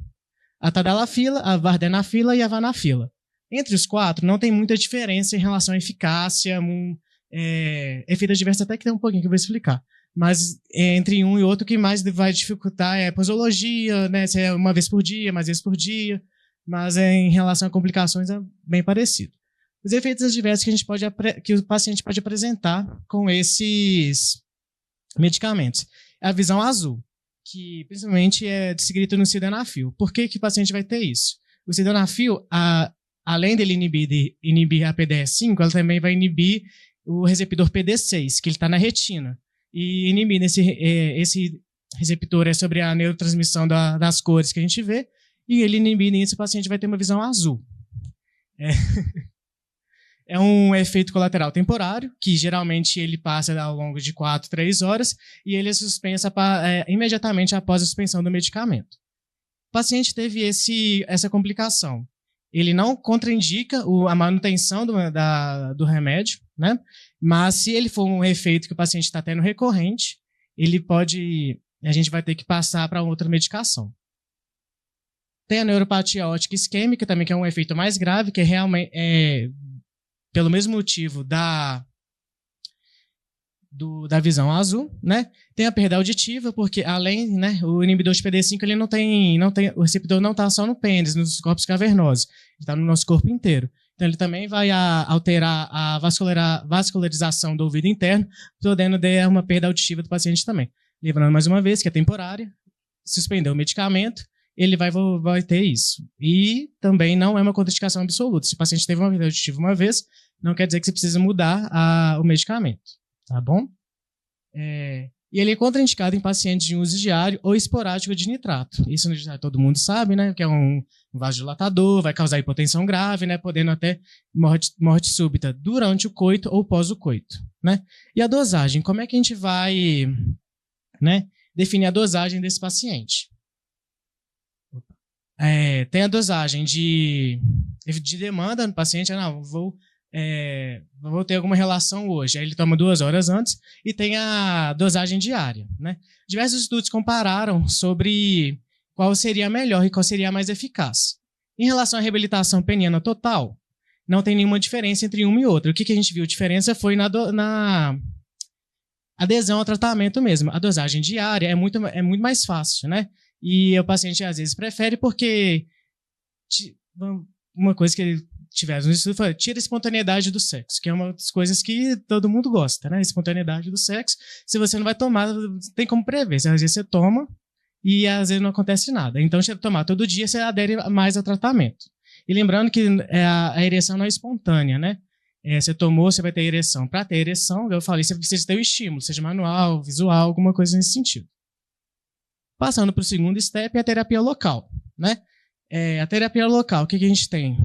a tadalafila, a vardenafila e a vanafila. Entre os 4, não tem muita diferença em relação à eficácia, efeitos adversos até que tem um pouquinho que eu vou explicar. Mas entre um e outro, o que mais vai dificultar é a posologia, né, se é uma vez por dia, mais vezes por dia, mas em relação a complicações é bem parecido. Os efeitos adversos que o paciente pode apresentar com esses medicamentos. A visão azul, que principalmente é descrito no sildenafil. Por que o paciente vai ter isso? O sildenafil, além dele inibir a PDE5, ela também vai inibir o receptor PD6, que ele está na retina. E inibindo esse receptor é sobre a neurotransmissão das cores que a gente vê, e ele inibindo isso, o paciente vai ter uma visão azul. É um efeito colateral temporário, que geralmente ele passa ao longo de 4, 3 horas, e ele é suspenso imediatamente após a suspensão do medicamento. O paciente teve essa complicação. Ele não contraindica a manutenção do remédio, né? Mas se ele for um efeito que o paciente está tendo recorrente, a gente vai ter que passar para outra medicação. Tem a neuropatia óptica isquêmica também, que é um efeito mais grave, que é realmente pelo mesmo motivo da visão azul, né? Tem a perda auditiva, porque além, né, o inibidor de PD5 ele não tem, o receptor não está só no pênis, nos corpos cavernosos, ele está no nosso corpo inteiro. Então ele também vai alterar a vascularização do ouvido interno, podendo dar uma perda auditiva do paciente também. Lembrando mais uma vez que é temporária, suspender o medicamento, ele vai ter isso. E também não é uma contraindicação absoluta. Se o paciente teve uma perda auditiva uma vez, não quer dizer que você precisa mudar o medicamento. Tá bom? E ele é contraindicado em pacientes de uso diário ou esporádico de nitrato. Isso todo mundo sabe, né? Que é um vasodilatador, vai causar hipotensão grave, né? Podendo até morte súbita durante o coito ou pós o coito, né? E a dosagem, como é que a gente vai, né, definir a dosagem desse paciente? Tem a dosagem de demanda no paciente, vou ter alguma relação hoje. Aí ele toma 2 horas antes e tem a dosagem diária, né? Diversos estudos compararam sobre qual seria a melhor e qual seria a mais eficaz. Em relação à reabilitação peniana total, não tem nenhuma diferença entre uma e outra. O que a gente viu diferença foi na adesão ao tratamento mesmo. A dosagem diária é muito mais fácil, né? E o paciente às vezes prefere porque uma coisa que ele tiveram no estudo foi tira a espontaneidade do sexo, que é uma das coisas que todo mundo gosta, né? A espontaneidade do sexo. Se você não vai tomar, tem como prever. Às vezes você toma e às vezes não acontece nada. Então, se você tomar todo dia, você adere mais ao tratamento. E lembrando que a ereção não é espontânea, né? Você tomou, você vai ter ereção. Para ter ereção, eu falei, você precisa ter o estímulo, seja manual, visual, alguma coisa nesse sentido. Passando para o segundo step, é a terapia local, né? A terapia local, o que a gente tem?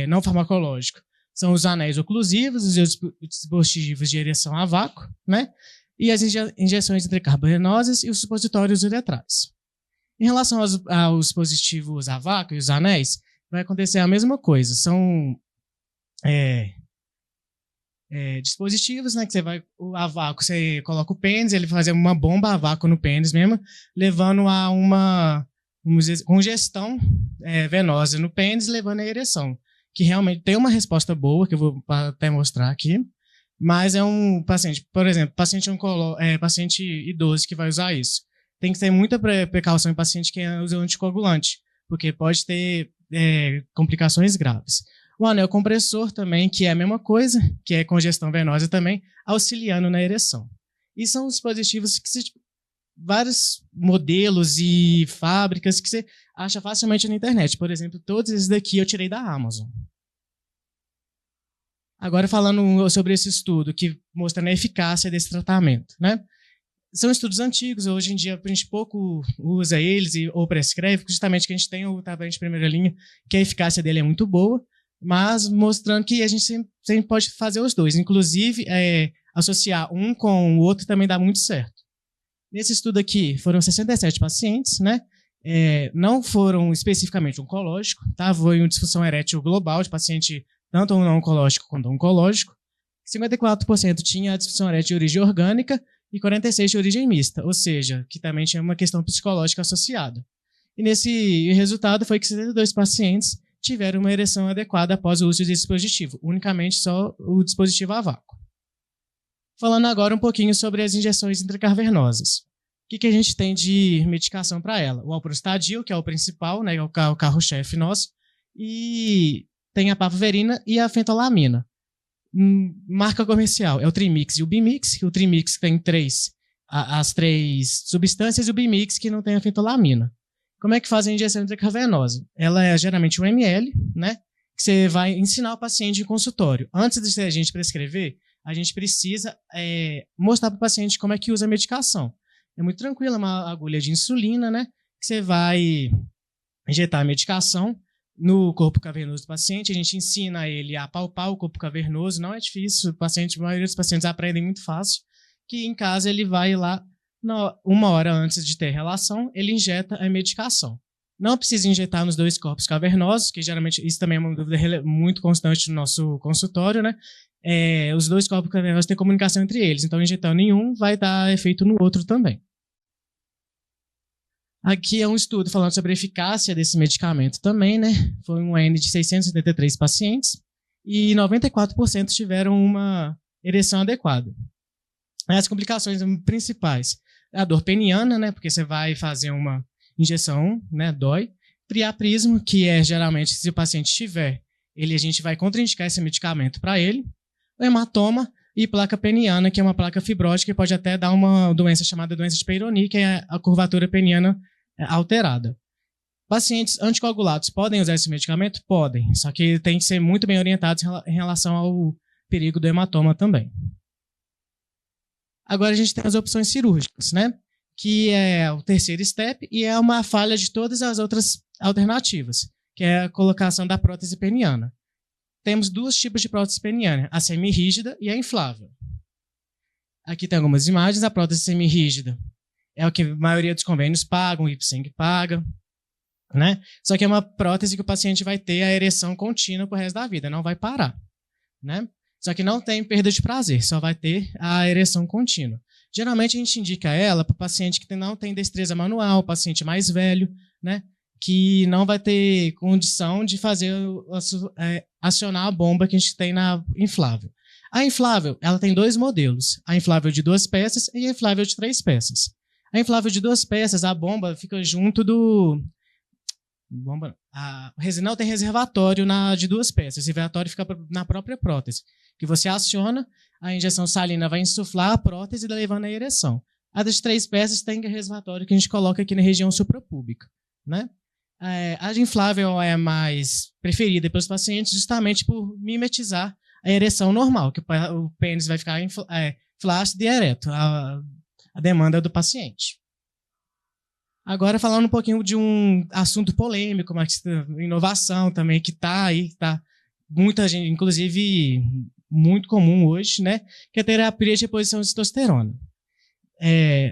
Não farmacológico. São os anéis oclusivos, os dispositivos de ereção a vácuo, né? E as injeções intracarbovenosas e os supositórios uretrais. Em relação aos dispositivos a vácuo e os anéis, vai acontecer a mesma coisa. São dispositivos, né, que a vácuo, você coloca o pênis, ele vai fazer uma bomba a vácuo no pênis mesmo, levando a uma congestão venosa no pênis, levando à ereção, que realmente tem uma resposta boa, que eu vou até mostrar aqui, mas é um paciente, por exemplo, paciente idoso que vai usar isso. Tem que ter muita precaução em paciente que usa anticoagulante, porque pode ter complicações graves. O anel compressor também, que é a mesma coisa, que é congestão venosa também, auxiliando na ereção. E são os dispositivos que vários modelos e fábricas que você acha facilmente na internet. Por exemplo, todos esses daqui eu tirei da Amazon. Agora, falando sobre esse estudo, que mostrando a eficácia desse tratamento, né? São estudos antigos, hoje em dia a gente pouco usa eles ou prescreve, justamente que a gente tem o tratamento de primeira linha, que a eficácia dele é muito boa, mas mostrando que a gente sempre pode fazer os dois. Inclusive, associar um com o outro também dá muito certo. Nesse estudo aqui, foram 67 pacientes, né? Não foram especificamente oncológicos, tá? Foi uma disfunção erétil global de paciente tanto não oncológico quanto oncológico. 54% tinha a disfunção erétil de origem orgânica e 46% de origem mista, ou seja, que também tinha uma questão psicológica associada. E nesse resultado foi que 72 pacientes tiveram uma ereção adequada após o uso desse dispositivo, unicamente só o dispositivo a vácuo. Falando agora um pouquinho sobre as injeções intracavernosas. O que a gente tem de medicação para ela? O alprostadil, que é o principal, né, o carro-chefe nosso, e tem a papaverina e a fentolamina. Marca comercial é o Trimix e o Bimix. O Trimix tem as três substâncias e o Bimix que não tem a fentolamina. Como é que faz a injeção intracavenosa? Ela é geralmente 1 ml, né, que você vai ensinar o paciente em consultório. Antes de a gente prescrever, a gente precisa mostrar para o paciente como é que usa a medicação. É muito tranquilo, é uma agulha de insulina, né, que você vai injetar a medicação no corpo cavernoso do paciente. A gente ensina ele a palpar o corpo cavernoso, não é difícil, a maioria dos pacientes aprendem muito fácil, que em casa ele vai lá, 1 hora antes de ter relação, ele injeta a medicação. Não precisa injetar nos 2 corpos cavernosos, que geralmente, isso também é uma dúvida muito constante no nosso consultório, né? Os 2 corpos cavernosos têm comunicação entre eles, então injetando em um vai dar efeito no outro também. Aqui é um estudo falando sobre a eficácia desse medicamento também, né? Foi um N de 673 pacientes e 94% tiveram uma ereção adequada. As complicações principais é a dor peniana, né? Porque você vai fazer uma injeção, né? Dói. Priapismo, que é geralmente, se o paciente tiver, a gente vai contraindicar esse medicamento para ele. O hematoma e placa peniana, que é uma placa fibrótica que pode até dar uma doença chamada doença de Peyronie, que é a curvatura peniana alterada. Pacientes anticoagulados podem usar esse medicamento? Podem, só que tem que ser muito bem orientados em relação ao perigo do hematoma também. Agora a gente tem as opções cirúrgicas, né? Que é o terceiro step e é uma falha de todas as outras alternativas, que é a colocação da prótese peniana. Temos 2 tipos de prótese peniana, a semirrígida e a inflável. Aqui tem algumas imagens. A prótese semirrígida é o que a maioria dos convênios pagam, o IPSENG paga, né? Só que é uma prótese que o paciente vai ter a ereção contínua pro resto da vida, não vai parar, né? Só que não tem perda de prazer, só vai ter a ereção contínua. Geralmente a gente indica ela para o paciente que não tem destreza manual, paciente mais velho, né? Que não vai ter condição de acionar a bomba que a gente tem na inflável. A inflável, ela tem 2 modelos, a inflável de 2 peças e a inflável de 3 peças. A inflável de 2 peças, a bomba fica junto do... O resinal tem reservatório de 2 peças, esse reservatório fica na própria prótese, que você aciona, a injeção salina vai insuflar a prótese, levando à ereção. A das 3 peças tem reservatório que a gente coloca aqui na região suprapúbica, né? A inflável é mais preferida pelos pacientes justamente por mimetizar a ereção normal, que o pênis vai ficar flácido e ereto, a demanda do paciente. Agora, falando um pouquinho de um assunto polêmico, uma inovação também que está aí, tá muita gente, inclusive muito comum hoje, né, que é a terapia de reposição de testosterona.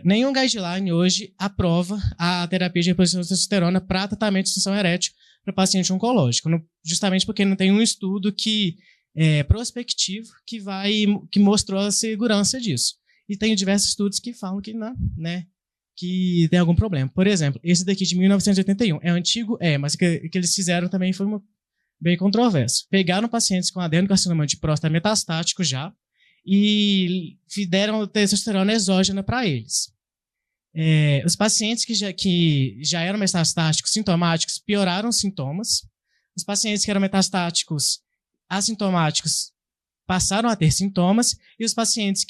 Nenhum guideline hoje aprova a terapia de reposição de testosterona para tratamento de disfunção erétil para paciente oncológico, justamente porque não tem um estudo prospectivo que mostrou a segurança disso. E tem diversos estudos que falam que não, né, que tem algum problema. Por exemplo, esse daqui de 1981, é antigo? Mas o que eles fizeram também foi bem controverso. Pegaram pacientes com adenocarcinoma de próstata metastático já e deram testosterona exógena para eles. Os pacientes que já eram metastáticos sintomáticos pioraram os sintomas. Os pacientes que eram metastáticos assintomáticos passaram a ter sintomas e os pacientes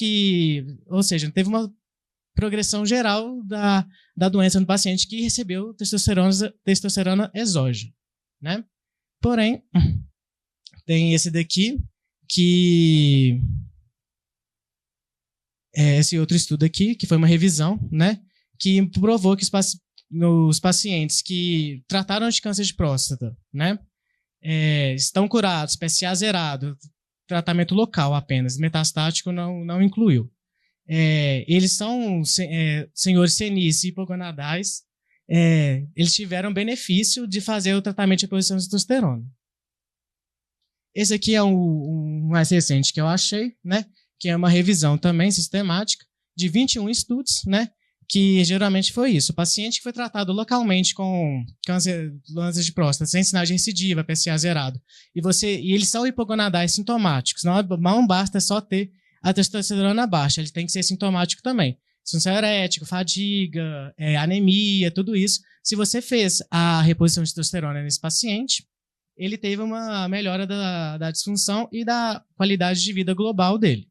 ou seja, teve uma progressão geral da doença no paciente que recebeu testosterona exógena, né? Porém, tem esse daqui, que é esse outro estudo aqui, que foi uma revisão, né? Que provou que os pacientes que trataram de câncer de próstata, né? Estão curados, PSA zerado, tratamento local apenas, metastático não incluiu. Eles são senhores senis e hipogonadais, eles tiveram benefício de fazer o tratamento de reposição de testosterona. Esse aqui é o mais recente que eu achei, né? Que é uma revisão também sistemática de 21 estudos, né? Que geralmente foi isso. O paciente que foi tratado localmente com câncer de próstata, sem sinal de recidiva, PSA zerado, e eles são hipogonadais sintomáticos. Não basta só ter a testosterona baixa, ele tem que ser sintomático também. Disfunção erétil, fadiga, anemia, tudo isso. Se você fez a reposição de testosterona nesse paciente, ele teve uma melhora da disfunção e da qualidade de vida global dele.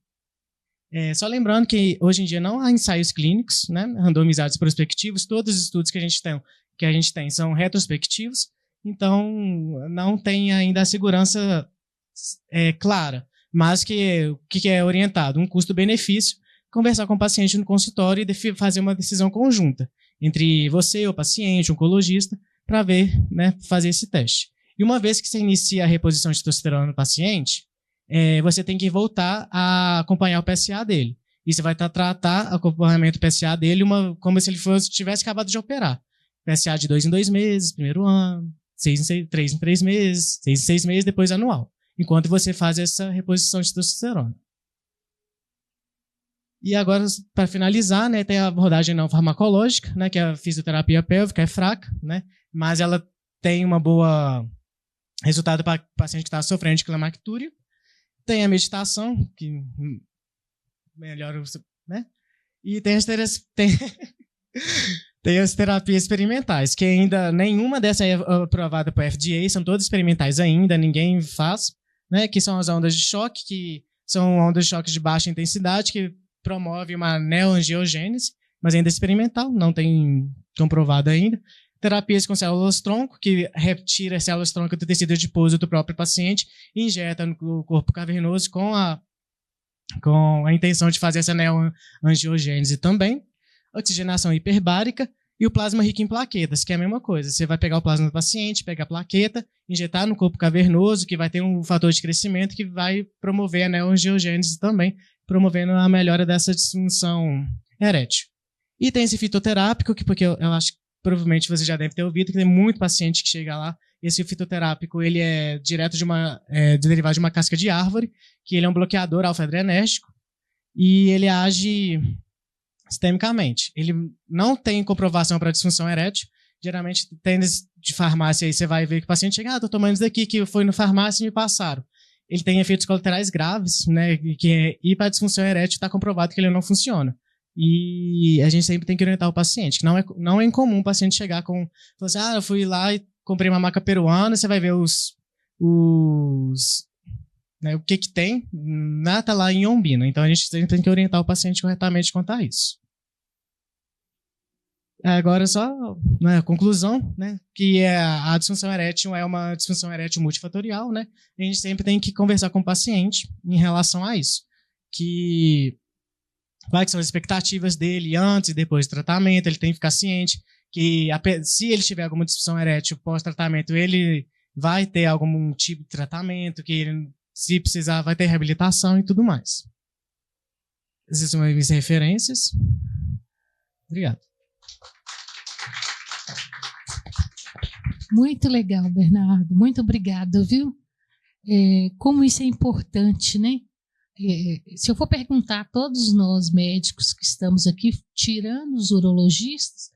Só lembrando que hoje em dia não há ensaios clínicos, né, randomizados prospectivos, todos os estudos que a gente tem são retrospectivos, então não tem ainda a segurança clara, mas o que é orientado? Um custo-benefício, conversar com o paciente no consultório e fazer uma decisão conjunta entre você, o paciente, o oncologista, para ver, né, fazer esse teste. E uma vez que você inicia a reposição de testosterona no paciente, você tem que voltar a acompanhar o PSA dele. E você vai tratar o acompanhamento do PSA dele como se ele tivesse acabado de operar. PSA de 2 em 2 meses, primeiro ano, 3 em 3 meses, 6 em 6 meses, depois anual. Enquanto você faz essa reposição de testosterona. E agora, para finalizar, né, tem a abordagem não farmacológica, né, que é a fisioterapia pélvica, é fraca, né, mas ela tem uma boa resultado para o paciente que está sofrendo de climactúria. Tem a meditação, que melhora, né? E tem as terapias experimentais, que ainda nenhuma dessas é aprovada para FDA, são todas experimentais ainda, ninguém faz, né? Que são as ondas de choque, que são ondas de choque de baixa intensidade, que promove uma neoangiogênese, mas ainda é experimental, não tem comprovado ainda. Terapias com células-tronco, que retira as células-tronco do tecido adiposo do próprio paciente e injeta no corpo cavernoso com a intenção de fazer essa neoangiogênese também. Oxigenação hiperbárica e o plasma rico em plaquetas, que é a mesma coisa. Você vai pegar o plasma do paciente, pegar a plaqueta, injetar no corpo cavernoso, que vai ter um fator de crescimento que vai promover a neoangiogênese também, promovendo a melhora dessa disfunção erétil. E tem esse fitoterápico, porque eu acho que provavelmente você já deve ter ouvido que tem muito paciente que chega lá. Esse fitoterápico ele é direto derivado de uma casca de árvore, que ele é um bloqueador alfa-adrenérgico e ele age sistemicamente. Ele não tem comprovação para disfunção erétil. Geralmente tem de farmácia aí, você vai ver que o paciente chega, tô tomando isso daqui que foi na farmácia e me passaram. Ele tem efeitos colaterais graves, né? E para a disfunção erétil está comprovado que ele não funciona. E a gente sempre tem que orientar o paciente, que não é incomum o paciente chegar com, falar assim, eu fui lá e comprei uma maca peruana, você vai ver né, o que tem, nada tá lá em Ombina. Então a gente sempre tem que orientar o paciente corretamente quanto a isso. Agora só a conclusão, né, que a disfunção erétil é uma disfunção erétil multifatorial, né? A gente sempre tem que conversar com o paciente em relação a isso, quais são as expectativas dele antes e depois do tratamento. Ele tem que ficar ciente que se ele tiver alguma disfunção erétil pós-tratamento, ele vai ter algum tipo de tratamento, que ele, se precisar, vai ter reabilitação e tudo mais. Essas são as minhas referências. Obrigado. Muito legal, Bernardo. Muito obrigada, viu? Como isso é importante, né? Se eu for perguntar a todos nós médicos que estamos aqui, tirando os urologistas,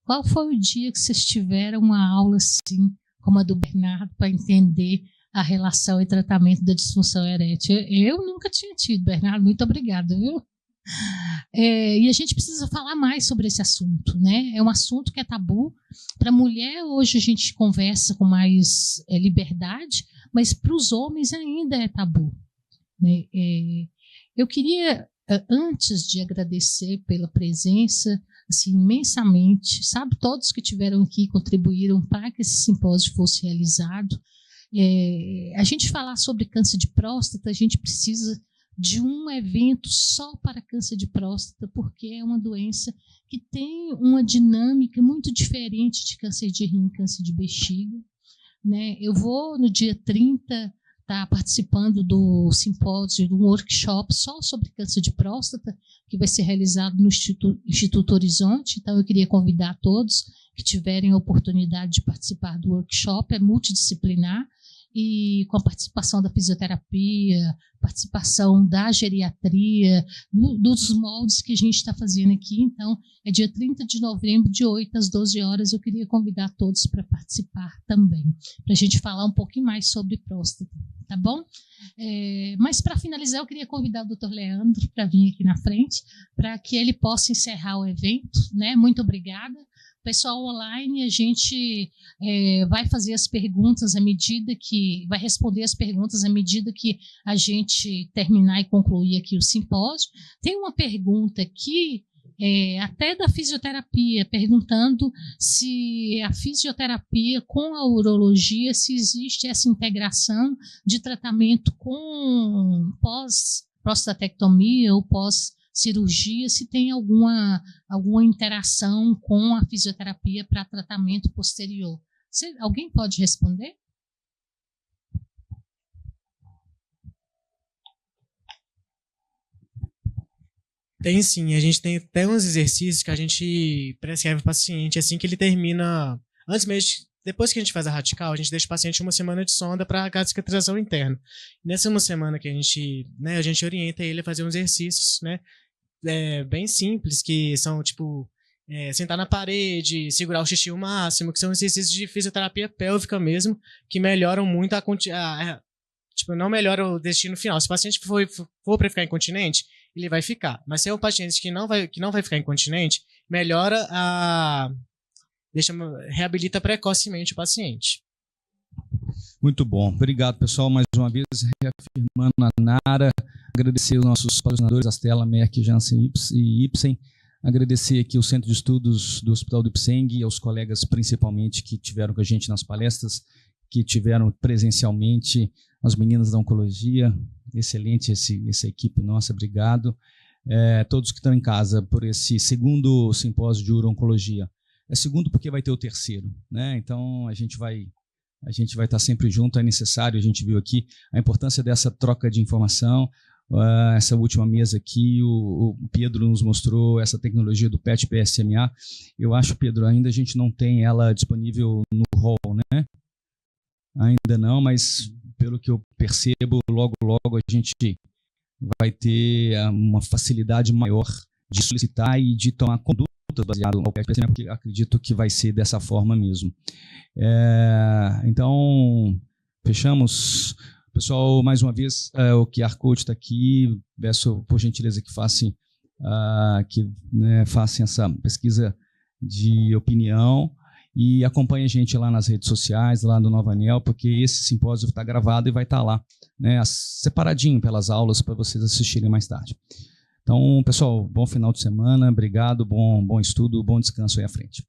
qual foi o dia que vocês tiveram uma aula assim, como a do Bernardo, para entender a relação e tratamento da disfunção erétil? Eu nunca tinha tido, Bernardo, muito obrigada, viu? E a gente precisa falar mais sobre esse assunto, né? É um assunto que é tabu. Para a mulher, hoje a gente conversa com mais liberdade, mas para os homens ainda é tabu. Eu queria antes de agradecer pela presença, assim, imensamente, sabe, todos que tiveram aqui contribuíram para que esse simpósio fosse realizado. A gente falar sobre câncer de próstata, a gente precisa de um evento só para câncer de próstata, porque é uma doença que tem uma dinâmica muito diferente de câncer de rim, câncer de bexiga, né? Eu vou, no dia 30, estar participando do simpósio, de um workshop só sobre câncer de próstata, que vai ser realizado no Instituto Horizonte. Então, eu queria convidar todos que tiverem a oportunidade de participar do workshop, é multidisciplinar, e com a participação da fisioterapia, participação da geriatria, dos moldes que a gente está fazendo aqui. Então, é dia 30 de novembro, de 8 às 12 horas. Eu queria convidar todos para participar também, para a gente falar um pouquinho mais sobre próstata, tá bom? Mas, para finalizar, eu queria convidar o Dr. Leandro para vir aqui na frente, para que ele possa encerrar o evento, né? Muito obrigada. Pessoal online, a gente vai fazer as perguntas à medida que, vai responder as perguntas à medida que a gente terminar e concluir aqui o simpósio. Tem uma pergunta aqui, até da fisioterapia, perguntando se a fisioterapia com a urologia, se existe essa integração de tratamento com pós-prostatectomia ou pós-cirurgia, se tem alguma interação com a fisioterapia para tratamento posterior. Alguém pode responder? Tem sim, a gente tem até uns exercícios que a gente prescreve o paciente assim que ele termina, depois que a gente faz a radical, a gente deixa o paciente uma semana de sonda para a cicatrização interna. Nessa uma semana que a gente orienta ele a fazer uns exercícios, né, bem simples, que são tipo sentar na parede, segurar o xixi o máximo, que são exercícios de fisioterapia pélvica mesmo, que melhoram muito tipo, não melhora o destino final. Se o paciente for para ficar incontinente, ele vai ficar. Mas se é um paciente que não vai ficar incontinente, reabilita precocemente o paciente. Muito bom. Obrigado, pessoal. Mais uma vez, reafirmando a Nara, agradecer os nossos patrocinadores, Astela, Merck, Janssen e Ipsen, agradecer aqui o Centro de Estudos do Hospital do Ipseng e aos colegas, principalmente, que tiveram com a gente nas palestras, que tiveram presencialmente, as meninas da oncologia, excelente essa equipe nossa, obrigado. Todos que estão em casa por esse segundo simpósio de uro-oncologia. É segundo porque vai ter o terceiro, né? Então a gente vai estar sempre junto, é necessário, a gente viu aqui a importância dessa troca de informação. Essa última mesa aqui, o Pedro nos mostrou essa tecnologia do PET-PSMA. Eu acho, Pedro, ainda a gente não tem ela disponível no hall, né? Ainda não, mas pelo que eu percebo, logo a gente vai ter uma facilidade maior de solicitar e de tomar condutas baseado no PET-PSMA, porque acredito que vai ser dessa forma mesmo. Então, fechamos. Pessoal, mais uma vez, o QR Code está aqui. Peço, por gentileza, que façam essa pesquisa de opinião e acompanhe a gente lá nas redes sociais, lá do Nova Anel, porque esse simpósio está gravado e vai estar lá, né, separadinho pelas aulas para vocês assistirem mais tarde. Então, pessoal, bom final de semana, obrigado, bom estudo, bom descanso aí à frente.